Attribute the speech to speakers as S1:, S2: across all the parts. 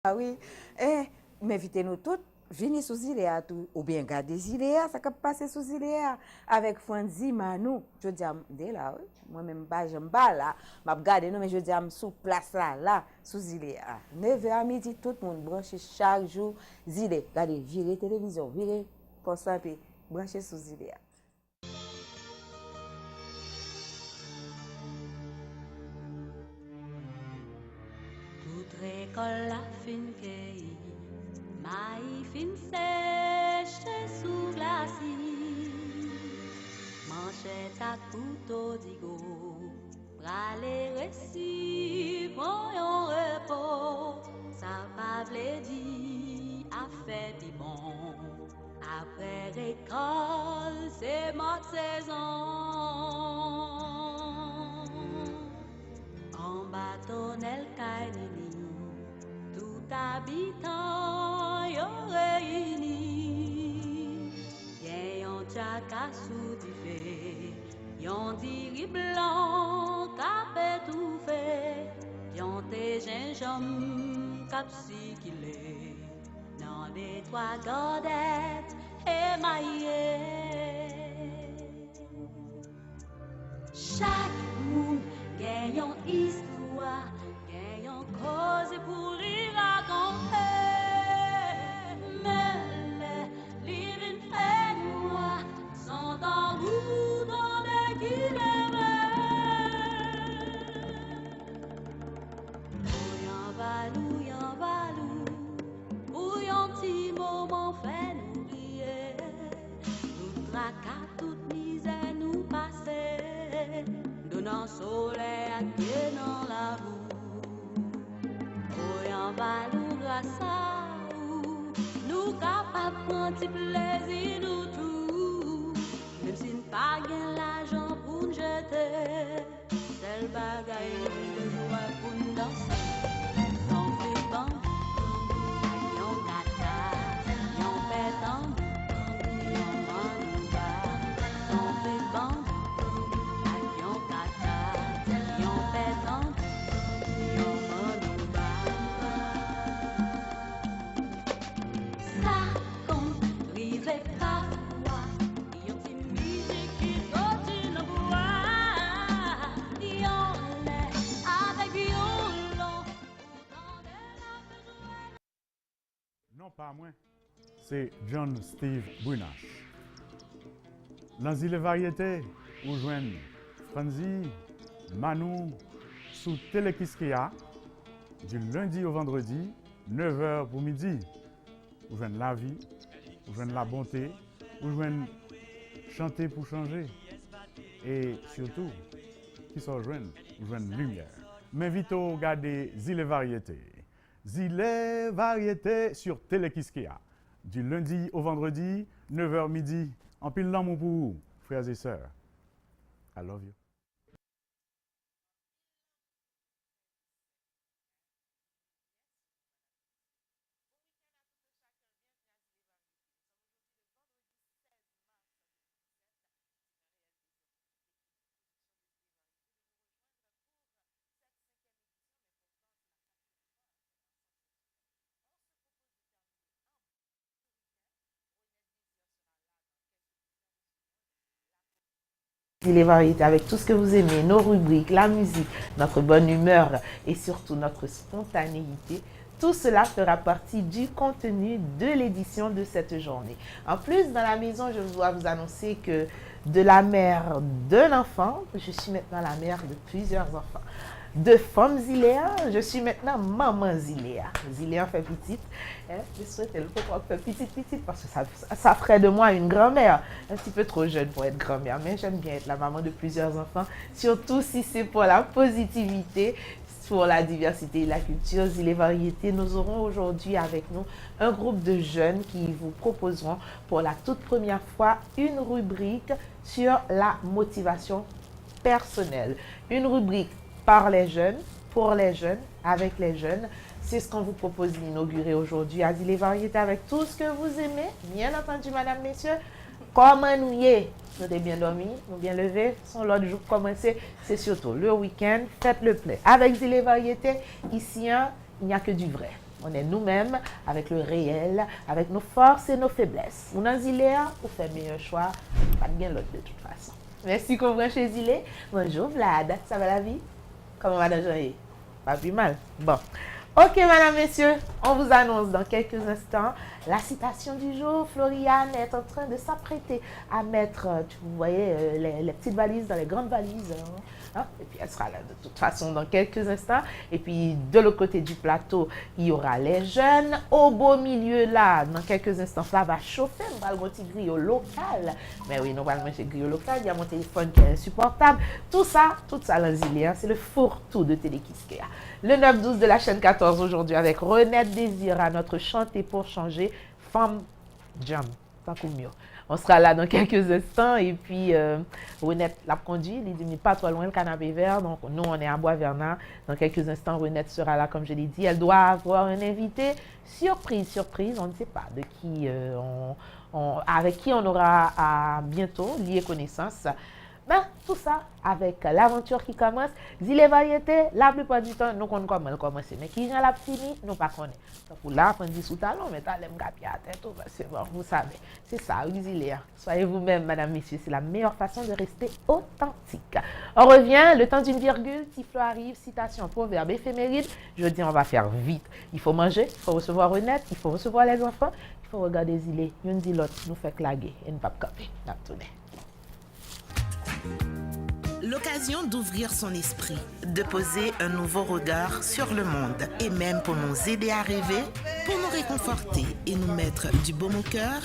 S1: Ah oui, m'invitez-nous toutes, venez sous Zilea tout, ou bien garder Zilea, ça peut passer sous Zilea avec Franzi Manou. Je dis, dès là, oui. Moi-même, j'aime pas là, m'a regardé, non, mais je dis, sous place là, sous Zilea. 9h à midi, tout le monde branché chaque jour, Zilea. Regardez, virez télévision, virez pour ça, puis branché sous Zilea.
S2: Toute récolte la fin cueillie, maïs fin sèche sous glacis, manchette à couteau digo, bras les récits, bon yon repos, ça va vle di, a fait pi bon, après récolte, c'est ma saison. En bâtonnel kainini, tout habitant yo réuni. Yen yon tchaka sou di fe, yon diri blanc kap étouffé, yon te gingembre kap sikile, nan de trois godettes émaillées. Chaque moun gen yon histoire, gen yon cause pour y raconter. Mais les livres fait noir sont en goût dans des kilomètres. Yon valou, pour yon petit moment fait nous oublier. Tout tracas, toute misère nous passer. Donnant soleil à pied dans la boue. Oh, y'en va nous grâce à vous. Nous capables de prendre petit plaisir nous tout. Même si nous pas gain l'argent pour nous jeter. C'est le bagaille de joie pour nous danser. On fait bon, yon gata, yon pétan, yon manouba. On fait bon.
S3: Non, pas moi. C'est John Steve Brunache. Dans les variétés, vous joignez Franzi, Manou, sous Telekiskia, du lundi au vendredi, 9h pour midi. Vous joignez la vie, vous joignez la bonté, vous joignez chanter pour changer. Et surtout, qui sont joignent, vous joignez lumière. M'invite à regarder Zile Variétés. Zile Variétés sur Telekiskia. Du lundi au vendredi, 9h midi. En pile l'amour pour vous, frères et sœurs. I love you.
S4: Les variétés avec tout ce que vous aimez, nos rubriques, la musique, notre bonne humeur et surtout notre spontanéité. Tout cela fera partie du contenu de l'édition de cette journée. En plus, dans la maison, je dois vous annoncer que de la mère d'un enfant, je suis maintenant la mère de plusieurs enfants. De femme Zilea, je suis maintenant maman Zilea. Zilea fait petite. Je souhaite qu'elle fait petite parce que ça ferait de moi une grand-mère. Un petit peu trop jeune pour être grand-mère, mais j'aime bien être la maman de plusieurs enfants, surtout si c'est pour la positivité, pour la diversité et la culture et les variétés. Nous aurons aujourd'hui avec nous un groupe de jeunes qui vous proposeront pour la toute première fois une rubrique sur la motivation personnelle. Une rubrique par les jeunes, pour les jeunes, avec les jeunes. C'est ce qu'on vous propose d'inaugurer aujourd'hui à les variétés avec tout ce que vous aimez. Bien entendu, madame, messieurs, comment nous y est? Nous avons bien dormi, nous bien levé. Son l'autre jour commencer, c'est surtout le week-end. Faites le plein. Avec les variétés, ici, il n'y a que du vrai. On est nous-mêmes, avec le réel, avec nos forces et nos faiblesses. On a Zilé, on fait le meilleur choix, pas de gain l'autre de toute façon. Merci qu'on chez Zilé. Bonjour Vlad, ça va la vie? Comment madame Jean-Yves? Pas plus mal. Bon. Ok, madame, messieurs, on vous annonce dans quelques instants la citation du jour. Floriane est en train de s'apprêter à mettre, vous voyez, les petites valises dans les grandes valises. Hein? Et puis elle sera là de toute façon dans quelques instants. Et puis de l'autre côté du plateau, il y aura les jeunes. Au beau milieu là, dans quelques instants, ça va chauffer. On va le monter griot local. Mais oui, nous allons manger griot local. Il y a mon téléphone qui est insupportable. Tout ça, l'anzilien, c'est le fourre-tout de Télé-Kiskeya. Le 9-12 de la chaîne 14 aujourd'hui avec Renette Désira, notre chanter pour changer, Femme Jam, tant que mieux. On sera là dans quelques instants et puis Renette l'a conduit, il dit pas trop loin le canapé vert, donc nous on est à Bois-Vernat. Dans quelques instants, Renette sera là comme je l'ai dit. Elle doit avoir un invité surprise, on ne sait pas de qui, avec qui on aura à bientôt lier connaissance. Ben, tout ça avec l'aventure qui commence. Zilé variété, la plupart du temps, nous connaissons comment elle commence. Mais qui j'en l'a fini, nous pas connaissons. Donc là, on dit sous talon, mais t'as l'aime gapi à tête, c'est bon, vous savez. C'est ça, Zilé. Soyez vous-même, madame, messieurs, c'est la meilleure façon de rester authentique. On revient, le temps d'une virgule, Tiflo arrive, citation, proverbe, éphéméride. Je dis, on va faire vite. Il faut manger, il faut recevoir Renette, il faut recevoir les enfants, il faut regarder Zilé. Une dit l'autre, nous fait claguer et ne pas caper.
S5: L'occasion d'ouvrir son esprit, de poser un nouveau regard sur le monde et même pour nous aider à rêver, pour nous réconforter et nous mettre du baume au cœur.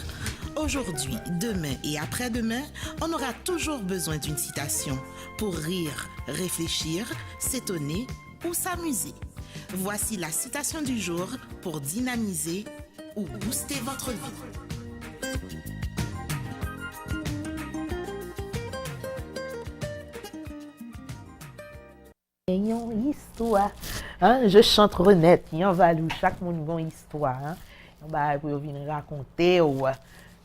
S5: Aujourd'hui, demain et après-demain, on aura toujours besoin d'une citation pour rire, réfléchir, s'étonner ou s'amuser. Voici la citation du jour pour dynamiser ou booster votre vie.
S4: Une histoire, hein? Je chante Renette, il y en va loup, chaque monde a une histoire, hein? On va venir raconter,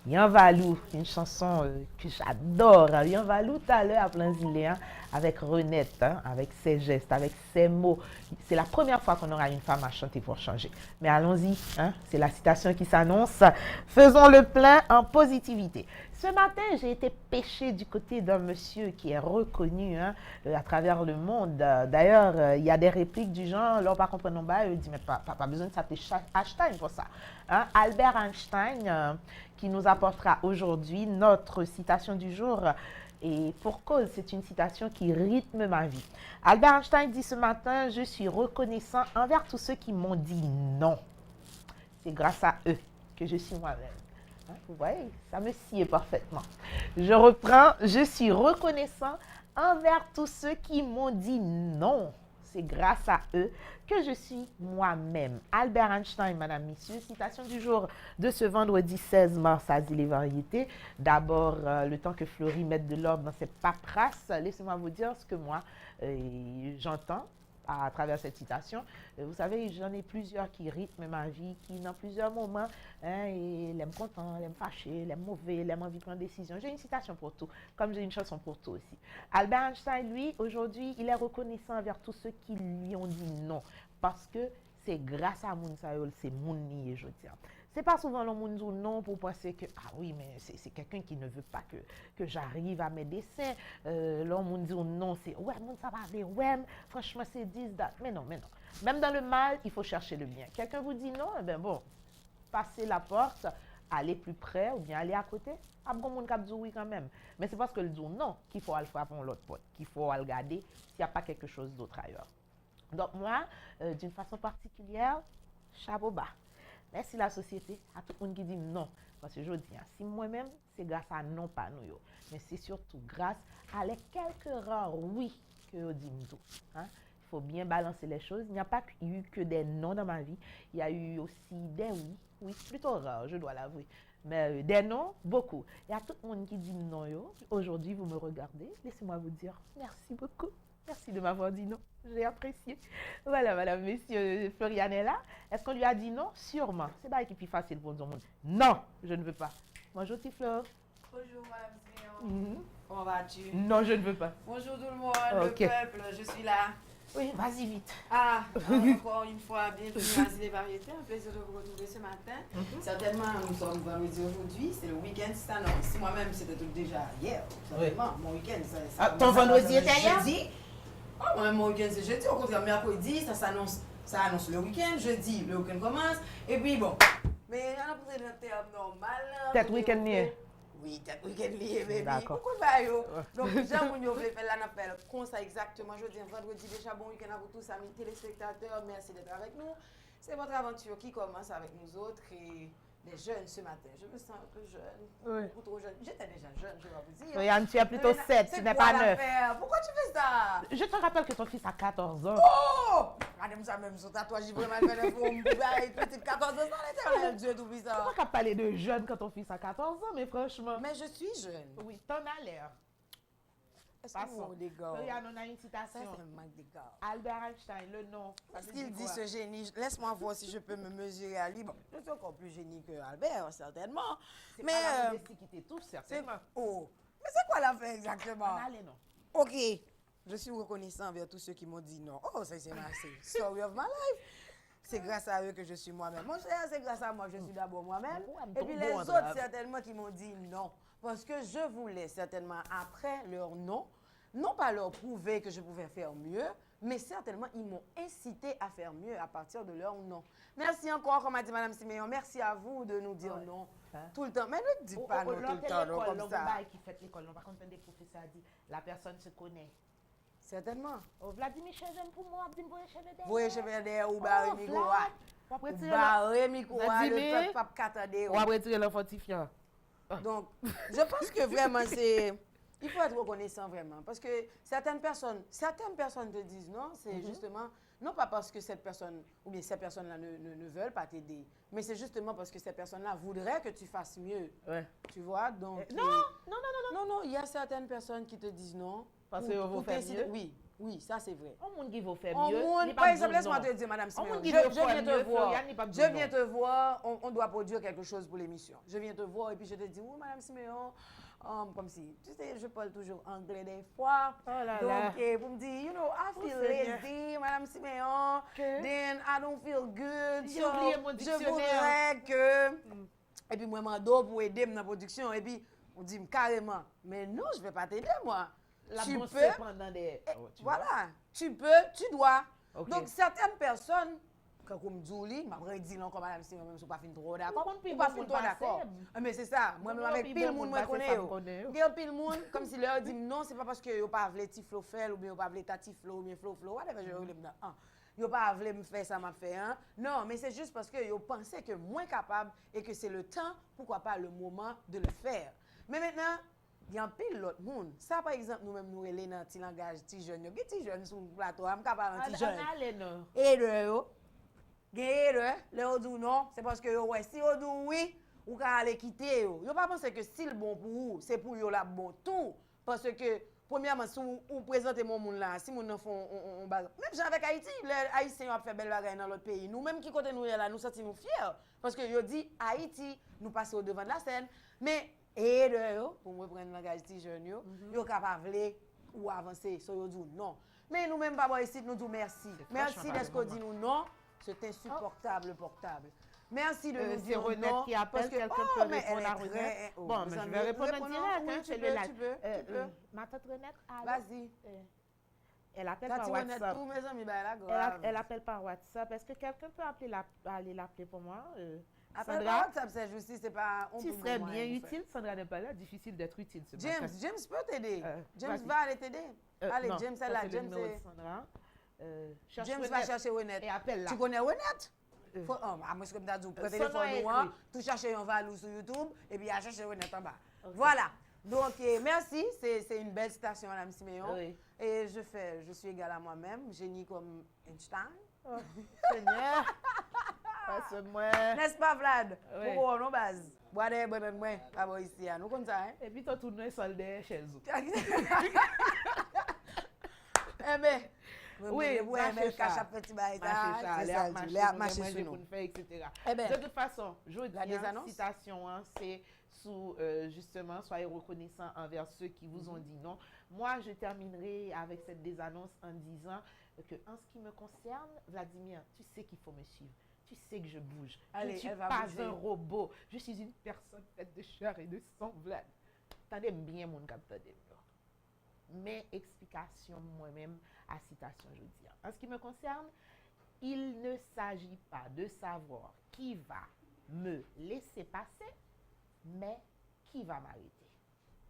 S4: il y en va loup, une chanson que j'adore, il y en va loup tout à l'heure à plein Zilé, avec Renette, hein? Avec ses gestes, avec ses mots. C'est la première fois qu'on aura une femme à chanter pour changer. Mais allons-y, hein? C'est la citation qui s'annonce. Faisons le plein en positivité. Ce matin, j'ai été pêchée du côté d'un monsieur qui est reconnu à travers le monde. D'ailleurs, il y a des répliques du genre, là, on ne comprend pas, il dit, mais pas besoin de s'appeler Einstein pour ça. Hein? Albert Einstein, qui nous apportera aujourd'hui notre citation du jour. Et pour cause, c'est une citation qui rythme ma vie. Albert Einstein dit ce matin, je suis reconnaissant envers tous ceux qui m'ont dit non. C'est grâce à eux que je suis moi-même. Vous voyez, ça me sied parfaitement. Je reprends, je suis reconnaissant envers tous ceux qui m'ont dit non. C'est grâce à eux que je suis moi-même. Albert Einstein, madame, messieurs, citation du jour de ce vendredi 16 mars à Zilé Variété. D'abord, le temps que Florie mette de l'ordre dans ses paperasses, laissez-moi vous dire ce que moi, j'entends à travers cette citation. Vous savez, j'en ai plusieurs qui rythment ma vie, qui dans plusieurs moments, et l'aiment content, l'aiment fâché, l'aiment mauvais, l'aiment envie de prendre des décisions. J'ai une citation pour tout, comme j'ai une chanson pour tout aussi. Albert Einstein, lui, aujourd'hui, il est reconnaissant envers tous ceux qui lui ont dit non, parce que c'est grâce à Moun Sayol, c'est Moun Niye, je dis. C'est pas souvent le monde dit non pour penser que, ah oui, mais c'est quelqu'un qui ne veut pas que j'arrive à mes dessins. L'homme dit non, c'est, ouais, monde ça va aller, ouais, franchement, c'est 10 dates. Mais non. Même dans le mal, il faut chercher le bien. Quelqu'un vous dit non, eh bien bon, passez la porte, allez plus près ou bien allez à côté. Ah bon, mon cap dit oui quand même. Mais c'est parce que le dit non qu'il faut aller frapper l'autre porte, qu'il faut aller regarder s'il n'y a pas quelque chose d'autre ailleurs. Donc moi, d'une façon particulière, chapeau bas. Merci la société, à tout le monde qui dit non. Parce que je dis, si moi-même, c'est grâce à non, pas nous. Mais c'est surtout grâce à les quelques rares oui que je dis tout. Il faut bien balancer les choses. Il n'y a pas eu que des non dans ma vie. Il y a eu aussi des oui, plutôt rares, je dois l'avouer. Mais des non, beaucoup. Et à tout le monde qui dit non, aujourd'hui, vous me regardez. Laissez-moi vous dire merci beaucoup. Merci de m'avoir dit non, j'ai apprécié. Voilà, madame, messieurs, Floriane est là. Est-ce qu'on lui a dit non? Sûrement. C'est pas qui est plus facile pour nous. Non, je ne veux pas. Bonjour, Tiflo.
S6: Bonjour, madame Zéon. Comment vas-tu?
S4: Non, je ne veux pas.
S6: Bonjour tout le monde, le peuple, je suis là.
S4: Oui, vas-y vite.
S6: Ah, encore une fois, bienvenue à Les Variétés. Un plaisir de vous retrouver ce matin. Certainement, nous sommes vendredi aujourd'hui. C'est le week-end, c'est ça. Non, si moi-même, c'était déjà hier. Certainement, mon week-end, ça
S4: Ton vendredi était hier?
S6: Jeudi. Oh, moi-même, mon week-end, c'est jeudi. Au contraire, mercredi, ça annonce le week-end. Jeudi, le week-end commence. Et puis, bon. Mais on a posé notre terme normal.
S4: Peut-être week-end lié.
S6: Oui, peut-être week-end lié, baby.
S4: D'accord.
S6: Pourquoi pas, yo? Donc, j'aime qu'on voulait faire l'appel comme ça exactement. Je dis vendredi déjà, bon week-end à vous tous, amis téléspectateurs. Merci d'être avec nous. C'est votre aventure qui commence avec nous autres et les jeunes ce matin. Je me sens un peu jeune, beaucoup trop jeune. J'étais déjà jeune, je vais vous dire.
S4: Yann, tu es plutôt 7, tu n'es pas 9.
S6: Pourquoi tu fais ça?
S4: Je te rappelle que ton fils a 14 ans.
S6: Oh! Madame, ça même son tatouage, j'ai vraiment fait un faux petite 14 ans, l'éternel Dieu tout puissant.
S4: Pourquoi tu as parlé de jeune quand ton fils a 14 ans, mais franchement.
S6: Mais je suis jeune.
S4: Oui, t'en as l'air.
S6: Est-ce que vous des gars?
S4: Regarde, on a une
S6: Ça,
S4: citation.
S6: c'est un manque de gars.
S4: Albert Einstein, le nom.
S6: Qu'est-ce qu'il dit ce génie? Laisse-moi voir si je peux me mesurer à lui. Bon, je suis encore plus génie que Albert, certainement.
S4: Mais la modestie qui t'étouffe, certainement.
S6: Oh, mais c'est quoi l'affaire exactement?
S4: On a les noms.
S6: Ok, je suis reconnaissant envers tous ceux qui m'ont dit non. Oh, ça c'est ma story of my life. C'est grâce à eux que je suis moi-même. Mon cher, c'est grâce à moi que je suis d'abord moi-même. Et puis les autres, certainement, qui m'ont dit non. Parce que je voulais certainement, après leur non, non pas leur prouver que je pouvais faire mieux, mais certainement, ils m'ont incité à faire mieux à partir de leur non. Merci encore, comme a dit Mme Siméon. Merci à vous de nous dire non tout le temps. Mais ne dites pas non tout le temps, non, comme ça.
S4: Qui fait l'école, par contre, un des professeurs a dit, la personne se connaît.
S6: Certainement.
S4: Oh, Vladimir Chevène pour moi, Abdim Boye Chevène.
S6: Boye Chevène ou barre micro. Barre micro, le peuple pas qu'attendez.
S4: On va retirer le fortifiant.
S6: Donc, je pense que vraiment, c'est... Il faut être reconnaissant vraiment. Parce que certaines personnes te disent non, c'est justement, non pas parce que cette personne, ou bien ces personnes-là ne veulent pas t'aider, mais c'est justement parce que ces personnes-là voudraient que tu fasses mieux.
S4: Ouais.
S6: Tu vois? Donc, non, il y a certaines personnes qui te disent non.
S4: Parce qu'ils vont faire mieux?
S6: Oui, ça c'est vrai.
S4: On monde qui va faire mieux.
S6: Par exemple, laisse-moi te dire, Madame Siméon, je viens te voir, on doit produire quelque chose pour l'émission. Je viens te voir et puis je te dis, oui, Madame Siméon, comme si, tu sais, je parle toujours anglais des fois. Donc, vous me dites, you know, I feel lazy, Madame Siméon, then I don't feel good. Je voudrais que... Et puis, moi, je dois pour aider dans la production. Et puis, on dit carrément, mais non, je ne vais pas t'aider, moi. Tu peux, voilà, tu dois. Okay. Donc, certaines personnes, quand on me dit, je dis non, comme Madame Siméon, même si je ne suis pas fin trop d'accord. Ou pas fin trop d'accord. Mais c'est ça, moi, avec pile monde, je connais. Il y a pile monde, comme si leur dit non, c'est pas parce que je n'ai pas voulu tiflo faire, ou bien je n'ai pas voulu ta tiflo, ou bien flow, whatever, je voulais me dire, je n'ai pas voulu me faire ça, m'a fait, hein. Non, mais c'est juste parce que je pensais que moins capable et que c'est le temps, pourquoi pas le moment de le faire. Mais maintenant, il y a un pile l'autre monde. Ça, par exemple, nous-mêmes, nous, les dans un petit langage, petit jeune, il y a des petits jeunes sur le plateau, je suis capable de petit jeune. Et le dit non, c'est parce que si on dit oui, ou quand aller quitter, vous ne pensez que si le bon pour vous, c'est pour vous la bon tout. Parce que, premièrement, si vous présentez mon monde là, si nous font un bagage. Même avec Haïti, les Haïtiens ont fait belle bagaille dans l'autre pays. Nous-mêmes qui côté nous là, nous sentons fiers. Parce que vous dit Haïti, nous passons au devant de la scène. Mais, pour me prendre le langage de jeune, vous capable ou avancer. So vous dit non. Mais nous-mêmes, pas ici, nous disons merci. Merci d'être qu'on dit nous non. C'est insupportable, portable. Merci de nous dire non.
S4: Qui appelle, quelqu'un peut répondre à Renette. Bon, mais je vais répondre en direct.
S6: Tu peux.
S4: Ma tante Renette,
S6: vas-y.
S4: Elle appelle par WhatsApp. Elle appelle par WhatsApp. Est-ce que quelqu'un peut aller l'appeler pour moi?
S6: Appelle par WhatsApp, c'est juste, c'est pas...
S4: Tu serais bien utile, Sandra n'est pas là. Difficile d'être utile ce matin.
S6: James peut t'aider. James va aller t'aider. Allez, James est là. James va chercher Renette.
S4: Et appelle là.
S6: Tu connais Renette? Moi, je comme tu as dit, prends téléphone noir, tu cherches un valou sur YouTube et puis à chercher Renette en bas. Voilà. Donc, merci. C'est une belle citation, Mme Siméon. Oui. Et je suis égale à moi-même, génie comme Einstein.
S4: Oh, Seigneur. Passe-moi.
S6: N'est-ce pas, Vlad? Oui. Pour nos bases. Boire, pas ici. Nous comme ça, hein?
S4: Et puis, tu tournes un soldat chez vous.
S6: Eh bien,
S4: oui,
S6: mais cache petit bail,
S4: de toute façon, je dis la citation, c'est sous justement, soyez reconnaissants envers ceux qui vous ont dit non. Moi, je terminerai avec cette désannonce en disant, que en ce qui me concerne, Vladimir, tu sais qu'il faut me suivre. Tu sais que je bouge.
S6: Allez,
S4: je ne suis
S6: elle va
S4: pas
S6: bouger.
S4: un robot. Je suis une personne faite de chair et de sang, Vlad. Attendez bien mon capteur. Mes explications moi-même à citation, je dis. En ce qui me concerne, il ne s'agit pas de savoir qui va me laisser passer, mais qui va m'arrêter.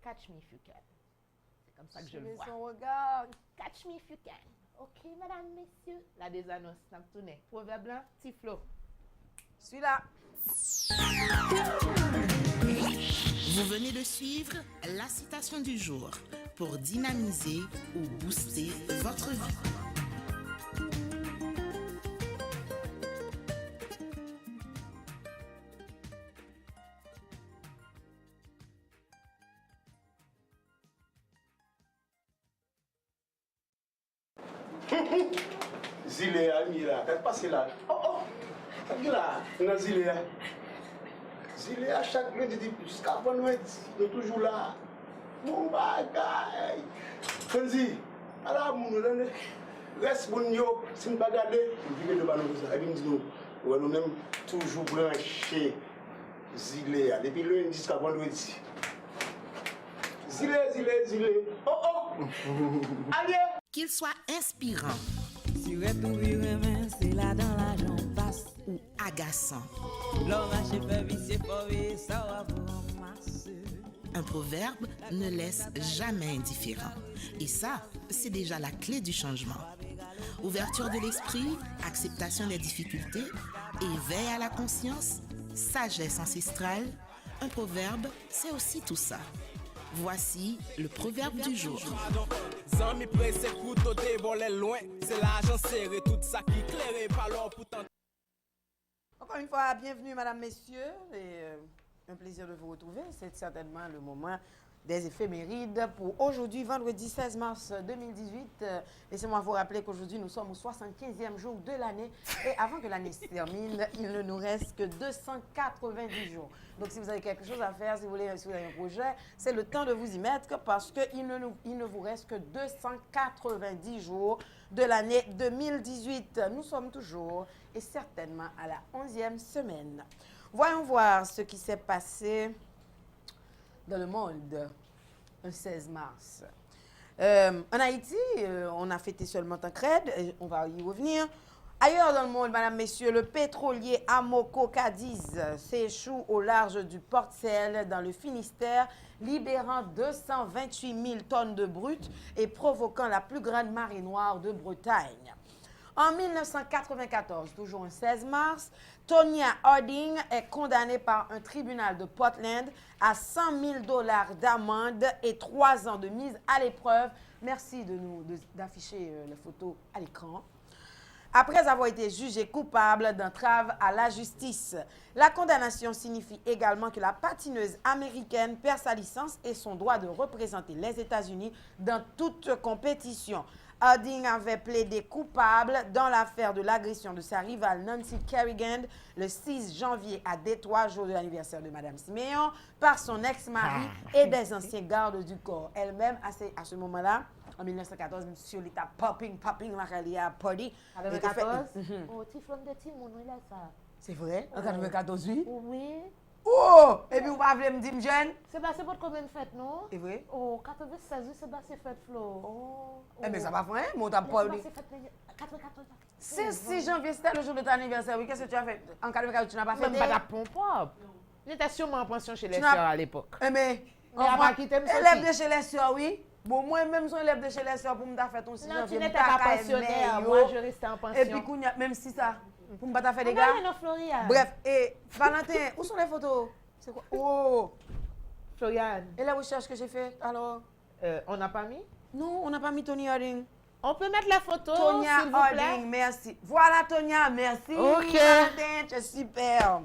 S4: Catch me if you can. C'est comme ça que je le vois.
S6: Son regard.
S4: Catch me if you can. Ok, madame, messieurs. La des annonces, n'a pas tourné. Proverbe blanc, Tiflo.
S6: Celui-là.
S5: Vous venez de suivre la citation du jour pour dynamiser ou booster votre vie.
S7: Zilea, Mira, qu'est-ce qui passe là? Oh, là, on a Zilea. Zilea, chaque lundi, jusqu'à vendredi, il est toujours là. Mon bagage. Franzi, alors, mon reste bon yo, si on ne pas garder, on vient de balancer. Nous même toujours branché Zilea, depuis lundi jusqu'à vendredi. Zilea. Oh, allez!
S5: Qu'il soit inspirant
S2: Si c'est là dans la jambe passe.
S5: ou agaçant,
S2: L'homme a fait vicier pour ça va pour masser.
S5: un proverbe ne laisse jamais indifférent. Et ça, c'est déjà la clé du changement. Ouverture de l'esprit, acceptation des difficultés, éveil à la conscience, sagesse ancestrale. Un proverbe, c'est aussi tout ça. Voici le proverbe du jour.
S8: Zami pressé pour t'ôter voler loin. C'est l'argent serré, tout ça qui claire par l'or pour tant.
S6: Encore une fois, bienvenue, mesdames, messieurs. Et, un plaisir de vous retrouver. C'est certainement le moment des éphémérides pour aujourd'hui, vendredi 16 mars 2018. Laissez-moi vous rappeler qu'aujourd'hui, nous sommes au 75e jour de l'année. Et avant que l'année se termine, il ne nous reste que 290 jours. Donc, si vous avez quelque chose à faire, si vous avez un projet, c'est le temps de vous y mettre parce qu'il ne vous reste que 290 jours de l'année 2018. Nous sommes toujours et certainement à la 11e semaine. Voyons voir ce qui s'est passé dans le monde le 16 mars. En Haïti, on a fêté seulement Tancred, on va y revenir. Ailleurs dans le monde, mesdames, messieurs, le pétrolier Amoco Cadiz s'échoue au large du Port-Saël dans le Finistère, libérant 228 000 tonnes de brut et provoquant la plus grande marée noire de Bretagne. En 1994, toujours le 16 mars, Tonya Harding est condamnée par un tribunal de Portland à 100 000 $ d'amende et 3 ans de mise à l'épreuve. Merci d'afficher les photos à l'écran. Après avoir été jugée coupable d'entrave à la justice. La condamnation signifie également que la patineuse américaine perd sa licence et son droit de représenter les États-Unis dans toute compétition. Harding avait plaidé coupable dans l'affaire de l'agression de sa rivale Nancy Kerrigan le 6 janvier à Détroit, jour de l'anniversaire de Mme Siméon, par son ex-mari et des anciens gardes du corps. Elle-même, à ce moment-là, en 1914, monsieur l'état popping, la réalité party.
S4: En 2014, oh, Tiflon de Timon, il a ça.
S6: C'est vrai? En 1914, oui?
S4: Oui.
S6: Oh! Et puis, vous ne pouvez me dire, jeune?
S4: C'est passé pour combien de fêtes, non?
S6: C'est vrai?
S4: Oh, 96, oui, c'est passé fête, Flo. Oh.
S6: Eh bien, ça va faire, hein? Mon temps pas.
S4: C'est passé fête, 94.
S6: C'est 6 janvier, c'était le jour de ton anniversaire. Oui, qu'est-ce que tu as fait? En 1994, tu n'as pas fait?
S4: Même pas la pompe propre. J'étais sûrement en pension chez les
S6: Tu n'as-
S4: sœurs à l'époque.
S6: Eh mais,
S4: Mais elle va quitter, me
S6: élève de chez les sœurs, oui. Bon, moi-même, je suis élève de chez les sœurs pour me faire ton 6
S4: Non,
S6: janvier.
S4: tu n'étais pas pensionnaire. Moi, je restais en pension.
S6: Et puis, Kounia, même si ça, pour me faire des
S4: Ah,
S6: gars.
S4: non, non, Florian.
S6: Bref, et Valentin, où sont les photos? C'est quoi? Oh!
S4: Florian,
S6: Et la recherche que j'ai faite, alors?
S4: on n'a pas mis?
S6: Non, on n'a pas mis Tony Harding.
S4: On peut mettre la photo,
S6: Tonya
S4: s'il vous plaît?
S6: Harding, merci. Voilà, Tonya, merci.
S4: Ok.
S6: Valentin, tu es super.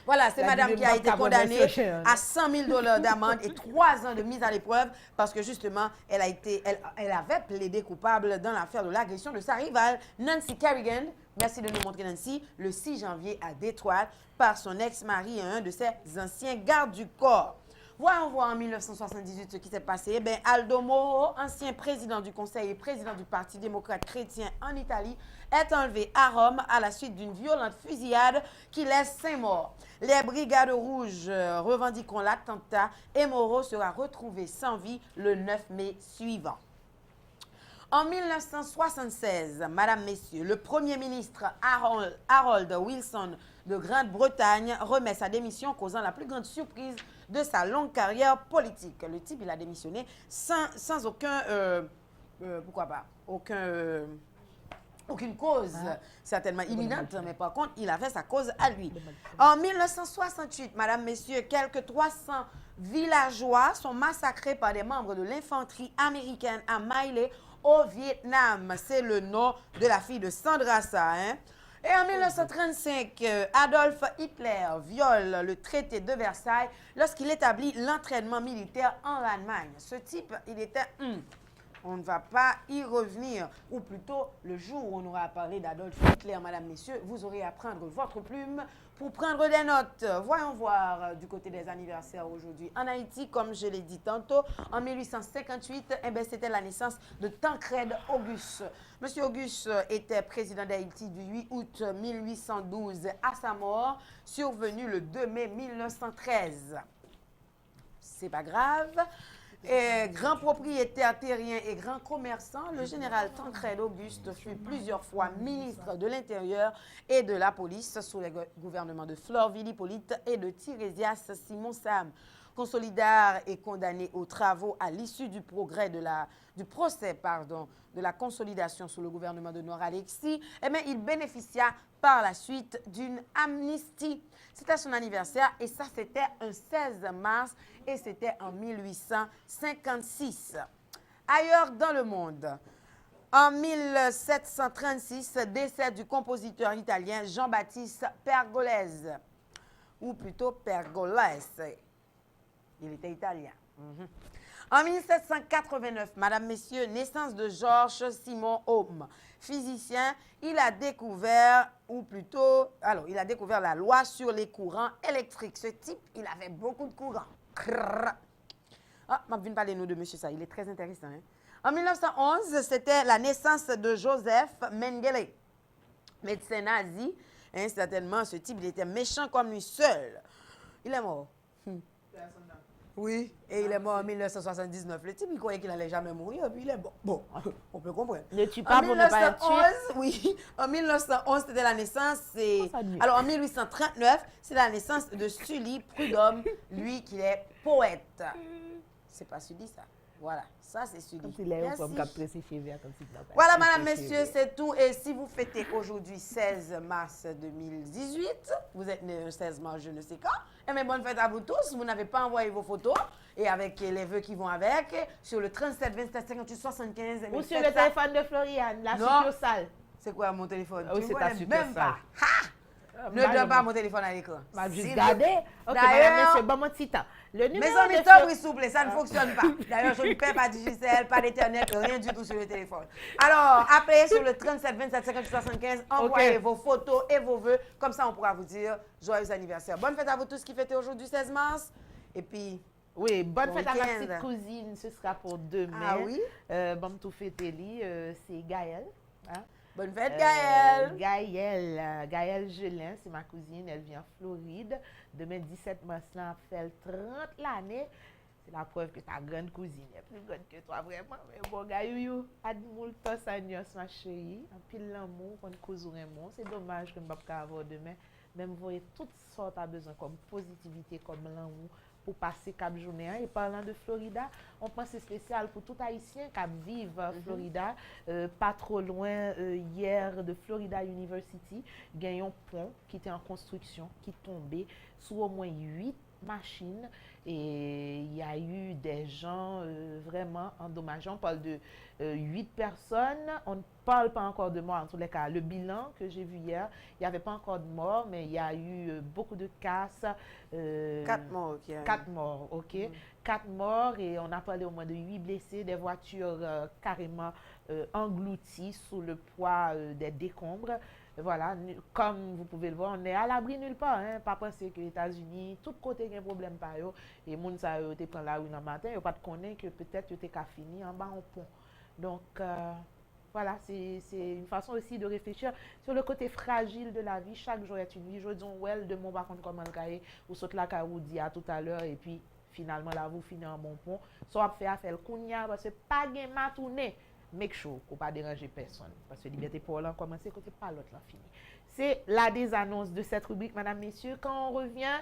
S6: Voilà, c'est
S4: La
S6: madame
S4: vidéo
S6: qui a
S4: de
S6: été
S4: Marc
S6: condamnée
S4: Cabrera,
S6: à 100 000 $ d'amende et 3 ans de mise à l'épreuve parce que justement, elle avait plaidé coupable dans l'affaire de l'agression de sa rivale Nancy Kerrigan. Merci de nous montrer Nancy, le 6 janvier à Détroit par son ex-mari et un de ses anciens gardes du corps. Voyons voir en 1978 ce qui s'est passé. Eh bien, Aldo Moro, ancien président du Conseil et président du Parti démocrate chrétien en Italie, est enlevé à Rome à la suite d'une violente fusillade qui laisse 5 morts. Les Brigades Rouges revendiqueront l'attentat et Moro sera retrouvé sans vie le 9 mai suivant. En 1976, Madame, Messieurs, le Premier ministre Harold Wilson de Grande-Bretagne remet sa démission, causant la plus grande surprise de sa longue carrière politique. Le type, il a démissionné sans aucun... pourquoi pas? Aucune cause certainement imminente, mais par contre, il avait sa cause à lui. En 1968, Madame, Messieurs, quelques 300 villageois sont massacrés par des membres de l'infanterie américaine à Miley, au Vietnam. C'est le nom de la fille de Sandra ça, hein? Et en 1935, Adolf Hitler viole le traité de Versailles lorsqu'il établit l'entraînement militaire en Allemagne. Ce type, il était... On ne va pas y revenir. Ou plutôt, le jour où on aura parlé d'Adolf Hitler, Madame, Messieurs, vous aurez à prendre votre plume pour prendre des notes. Voyons voir du côté des anniversaires aujourd'hui. En Haïti, comme je l'ai dit tantôt, en 1858, eh bien, c'était la naissance de Tancred Auguste. Monsieur Auguste était président d'Haïti du 8 août 1812 à sa mort, survenue le 2 mai 1913. C'est pas grave. Et grand propriétaire terrien et grand commerçant, le général Tancred Auguste fut plusieurs fois ministre de l'Intérieur et de la Police sous les gouvernements de Florvil Hippolyte et de Tirésias Simon Sam. Consolidar est condamné aux travaux à l'issue du procès de la consolidation sous le gouvernement de Noir-Alexis. Eh bien, il bénéficia par la suite d'une amnistie. C'était son anniversaire et ça, c'était un 16 mars et c'était en 1856. Ailleurs dans le monde, en 1736, décès du compositeur italien Jean-Baptiste Pergolese, ou plutôt Pergolese. Il était italien. En 1789, Madame, Messieurs, naissance de Georges Simon Ohm. Physicien, il a découvert, il a découvert la loi sur les courants électriques. Ce type, il avait beaucoup de courants. Ah, je viens parler de monsieur ça, il est très intéressant. Hein? En 1911, c'était la naissance de Joseph Mengele, médecin nazi. Hein, certainement, ce type, il était méchant comme lui seul. Il est mort. Oui, et il est mort en 1979. Le type, il croyait qu'il n'allait jamais mourir, et puis il est bon. Bon, on peut comprendre.
S4: Ne tue pas pour ne pas être tué.
S6: Oui, en 1911, c'était la naissance. Alors, en 1839, c'est la naissance de Sully Prudhomme, lui qui est poète. C'est pas Sully, ça. Voilà, ça c'est Sully. Merci. Voilà, madame, messieurs, c'est tout. Et si vous fêtez aujourd'hui 16 mars 2018, vous êtes né le 16 mars, je ne sais quand, eh bien, bonne fête à vous tous. Vous n'avez pas envoyé vos photos et avec les vœux qui vont avec sur le 37 27 58 75.
S4: Ou sur le téléphone de Floriane, la succursale.
S6: C'est quoi mon téléphone?
S4: Oui, c'est ta succursale.
S6: Ne donne pas mon téléphone à l'écran.
S4: Je vais juste garder. Ok, madame, monsieur, bon, mon petit temps.
S6: Mes amis, top, s'il vous plaît, ça ne fonctionne pas. D'ailleurs, je ne paie pas Digicel, pas d'Internet, rien du tout sur le téléphone. Alors, appelez sur le 37 27 58 75, envoyez vos photos et vos vœux. Comme ça, on pourra vous dire joyeux anniversaire. Bonne fête à vous tous qui fêtez aujourd'hui 16 mars. Et puis,
S4: oui, bonne fête à ma petite cousine, ce sera pour demain.
S6: Ah oui?
S4: Bon, tout fêter, c'est Gaëlle. Hein?
S6: Bonne fête, Gaëlle!
S4: Gaëlle Gelin, c'est ma cousine, elle vient en Floride. Demain, 17 mars, là, elle fait 30 l'année. C'est la preuve que ta grande cousine est plus grande que toi, vraiment. Mais bon, Gaëlle, admoul tos agnos, ma chérie. En pile l'amour, qu'on cause vraiment. C'est dommage que je ne peux pas avoir demain. Même vous voyez toutes sortes de besoins comme positivité, comme l'amour. Pour passer cap journée. Et parlant de Florida, on pense spécial pour tout Haïtien qui vivent à Florida. Pas trop loin, hier, de Florida University, il y a un pont qui était en construction, qui tombait sous au moins 8 machines. Et il y a eu des gens vraiment endommageants. On parle de 8 personnes. On ne parle pas encore de morts. En tous les cas, le bilan que j'ai vu hier, il n'y avait pas encore de morts, mais il y a eu beaucoup de casses.
S6: 4 morts.
S4: 4 morts, ok. 4 morts et on a parlé au moins de 8 blessés, des voitures carrément englouties sous le poids des décombres. Voilà, comme vous pouvez le voir, on est à l'abri nulle part. Hein. Pas penser que les États-Unis, tout côté, il y a un problème par eux. Et les gens qui prennent la rue dans le matin, ils ne pas connaître que peut-être ils ont fini en bas en pont. Donc, voilà, c'est une façon aussi de réfléchir sur le côté fragile de la vie. Chaque jour est une vie. Je dis, well, de mon par comment le cahier, ou saute la carou dit à tout à l'heure, et puis finalement, là, vous finissez en bon pont. Soit fait affaire le kounya, parce que pas de matouné. Make sure qu'on ne pas déranger personne. Parce que liberté pour l'un commence, côté pas l'autre là fini. C'est la désannonce de cette rubrique, mesdames, messieurs. Quand on revient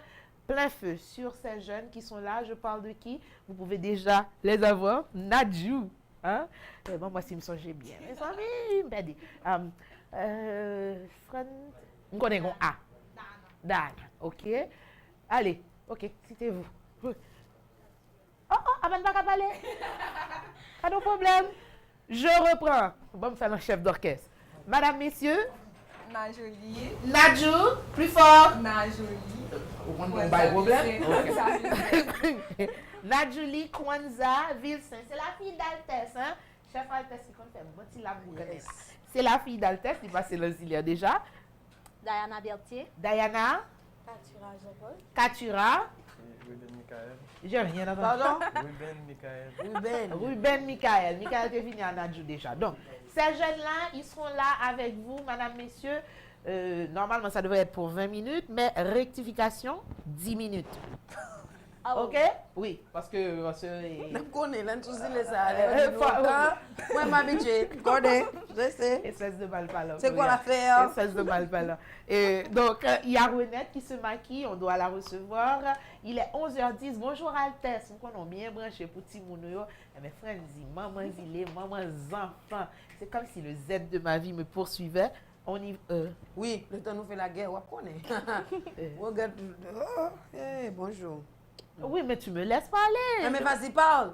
S4: plein feu sur ces jeunes qui sont là, je parle de qui? Vous pouvez déjà les avoir. Nadjou. Hein? Bon, moi, si me songe bien. Mes amis, me dit. Nous connaissons A. Dan. OK. Allez. OK. Citez-vous. Oh, avant de pas parler. Pas de problème. Je reprends. Bon, me faire un chef d'orchestre. Madame, messieurs.
S9: Najoli.
S4: Nadjou. Plus fort.
S9: Najoli.
S4: Pas de problème. Okay. Nadjouli Kwanza Vilsain. C'est la fille d'Altès. Hein? Chef Altès qui compte faire bon petit la vous connaissez. C'est la fille d'Altès qui passe l'auxiliaire déjà.
S10: Diana Berthier.
S4: Diana.
S10: Katura Jean-Paul.
S4: Katura.
S11: Ruben Michael.
S4: J'ai rien entendu.
S6: Pardon?
S11: Ruben Michael.
S4: Ruben Michael. Michael est venu à Nadjou déjà. Donc, ces jeunes-là, ils seront là avec vous, madame, messieurs. Normalement, ça devrait être pour 20 minutes, mais rectification, 10 minutes.
S10: Ah,
S4: OK? Oui, parce que...
S6: Je connais, là, tous les salles. Moi, m'habituer. Connais, je sais.
S4: Espèce de malpalon.
S6: C'est quoi l'affaire?
S4: Espèce de malpalon. Et donc, il y a Renette qui se maquille, on doit la recevoir. Il est 11h10. Bonjour Altesse. Nous connaissons bien branché pour Timouno. Mais Franzi, maman Zilé, maman enfants. C'est comme si le Z de ma vie me poursuivait. On y...
S6: Oui, le temps nous fait la guerre, on connaît. Regarde. Bonjour.
S4: Oui, mais tu me laisses parler.
S6: Mais vas-y, parle.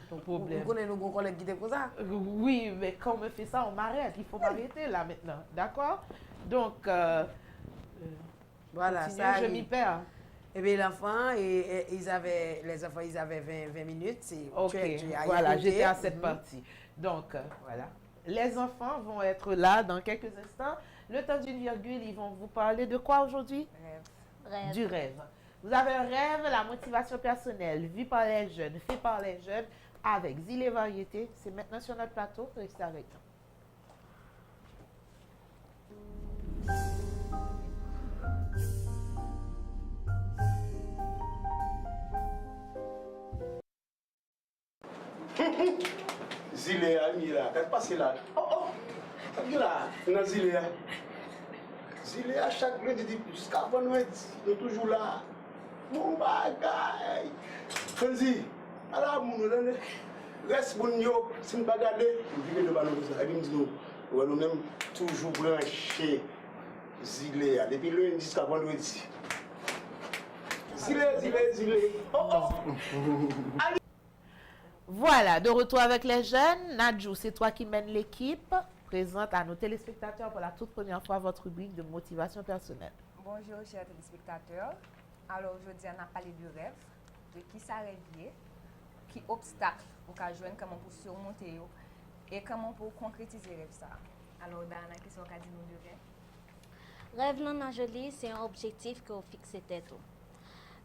S4: Ton problème.
S6: Vous connaissez nos collègues qui étaient comme ça?
S4: Oui, mais quand on me fait ça, on m'arrête. Il faut m'arrêter là maintenant. D'accord? Donc,
S6: voilà,
S4: continue,
S6: ça.
S4: Je m'y perds.
S6: Et bien, l'enfant, les enfants, ils avaient 20 minutes.
S4: Ok, voilà, j'étais à cette partie. Donc, voilà. Les enfants vont être là dans quelques instants. Le temps d'une virgule, ils vont vous parler de quoi aujourd'hui?
S10: Rêve.
S4: Du rêve. Vous avez un rêve, la motivation personnelle, vue par les jeunes, fait par les jeunes, avec Zile et Variété. C'est maintenant sur notre plateau. Restez avec
S7: nous. Zile, Amira, qu'est-ce qui passe là? Oh, là, dans Zile. Zile, à chaque lundi, jusqu'à bonne nuit, nous sommes toujours là. Mon bagay. Franzi, ala moun nan reste bon yo, si nous pas garder, nous vivons de ballon ça. Et puis nous même toujours branché Zile depuis lundi jusqu'à vendredi. Zile. Oh.
S4: Voilà, de retour avec les jeunes. Nadjou, c'est toi qui mènes l'équipe. Présente à nos téléspectateurs pour la toute première fois votre rubrique de motivation personnelle.
S9: Bonjour, chers téléspectateurs. Alors, aujourd'hui, on a parlé de rêve, de qui ça rêve, qui obstacle pour qu'on joigne, comment pour surmonter et comment pour concrétiser le rêve ça. Alors, Dana, qu'est-ce qu'on a dit nous de rêve?
S10: Rêve non Najoli, c'est un objectif que vous fixez tête.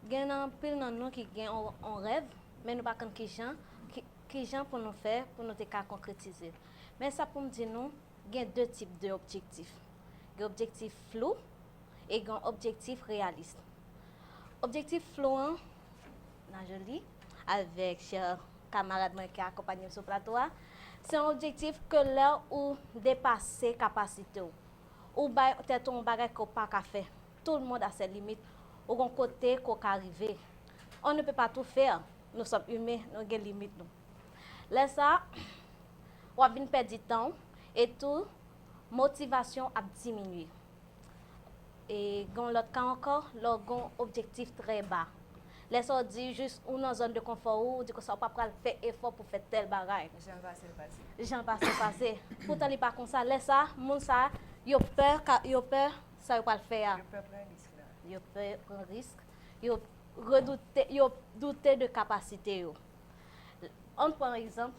S10: Il y a un peu de nous qui ont un rêve, mais nous ne savons pas qui gens pour nous faire, pour nous concrétiser. Mais ça pour me dire nous, il y a deux types d'objectifs. Il y a un objectif flou et il y a un objectif réaliste. Objectif flou, Najoli, avec chers camarades qui accompagnent sur le plateau, c'est un objectif que là où dépasser capacité ou peut-être un bagage qu'on pas faire. Tout le monde a ses limites. Au côté qu'on arriver. On ne peut pas tout faire. Nous sommes humains, nous avons des limites. Là ça, on va perdre du temps et tout motivation a diminué. Et dans l'autre cas encore, l'orgon objectif très bas. Laisse-moi dire juste ou dans zone de confort ou dit que ça pas faire effort pour faire tel bagage. J'en passe. Pourtant il pas comme ça. Laisse ça, mon ça, yo peur ça yo pas le faire. Yo peur prendre risque. Yo douter de capacité yo. On prend exemple,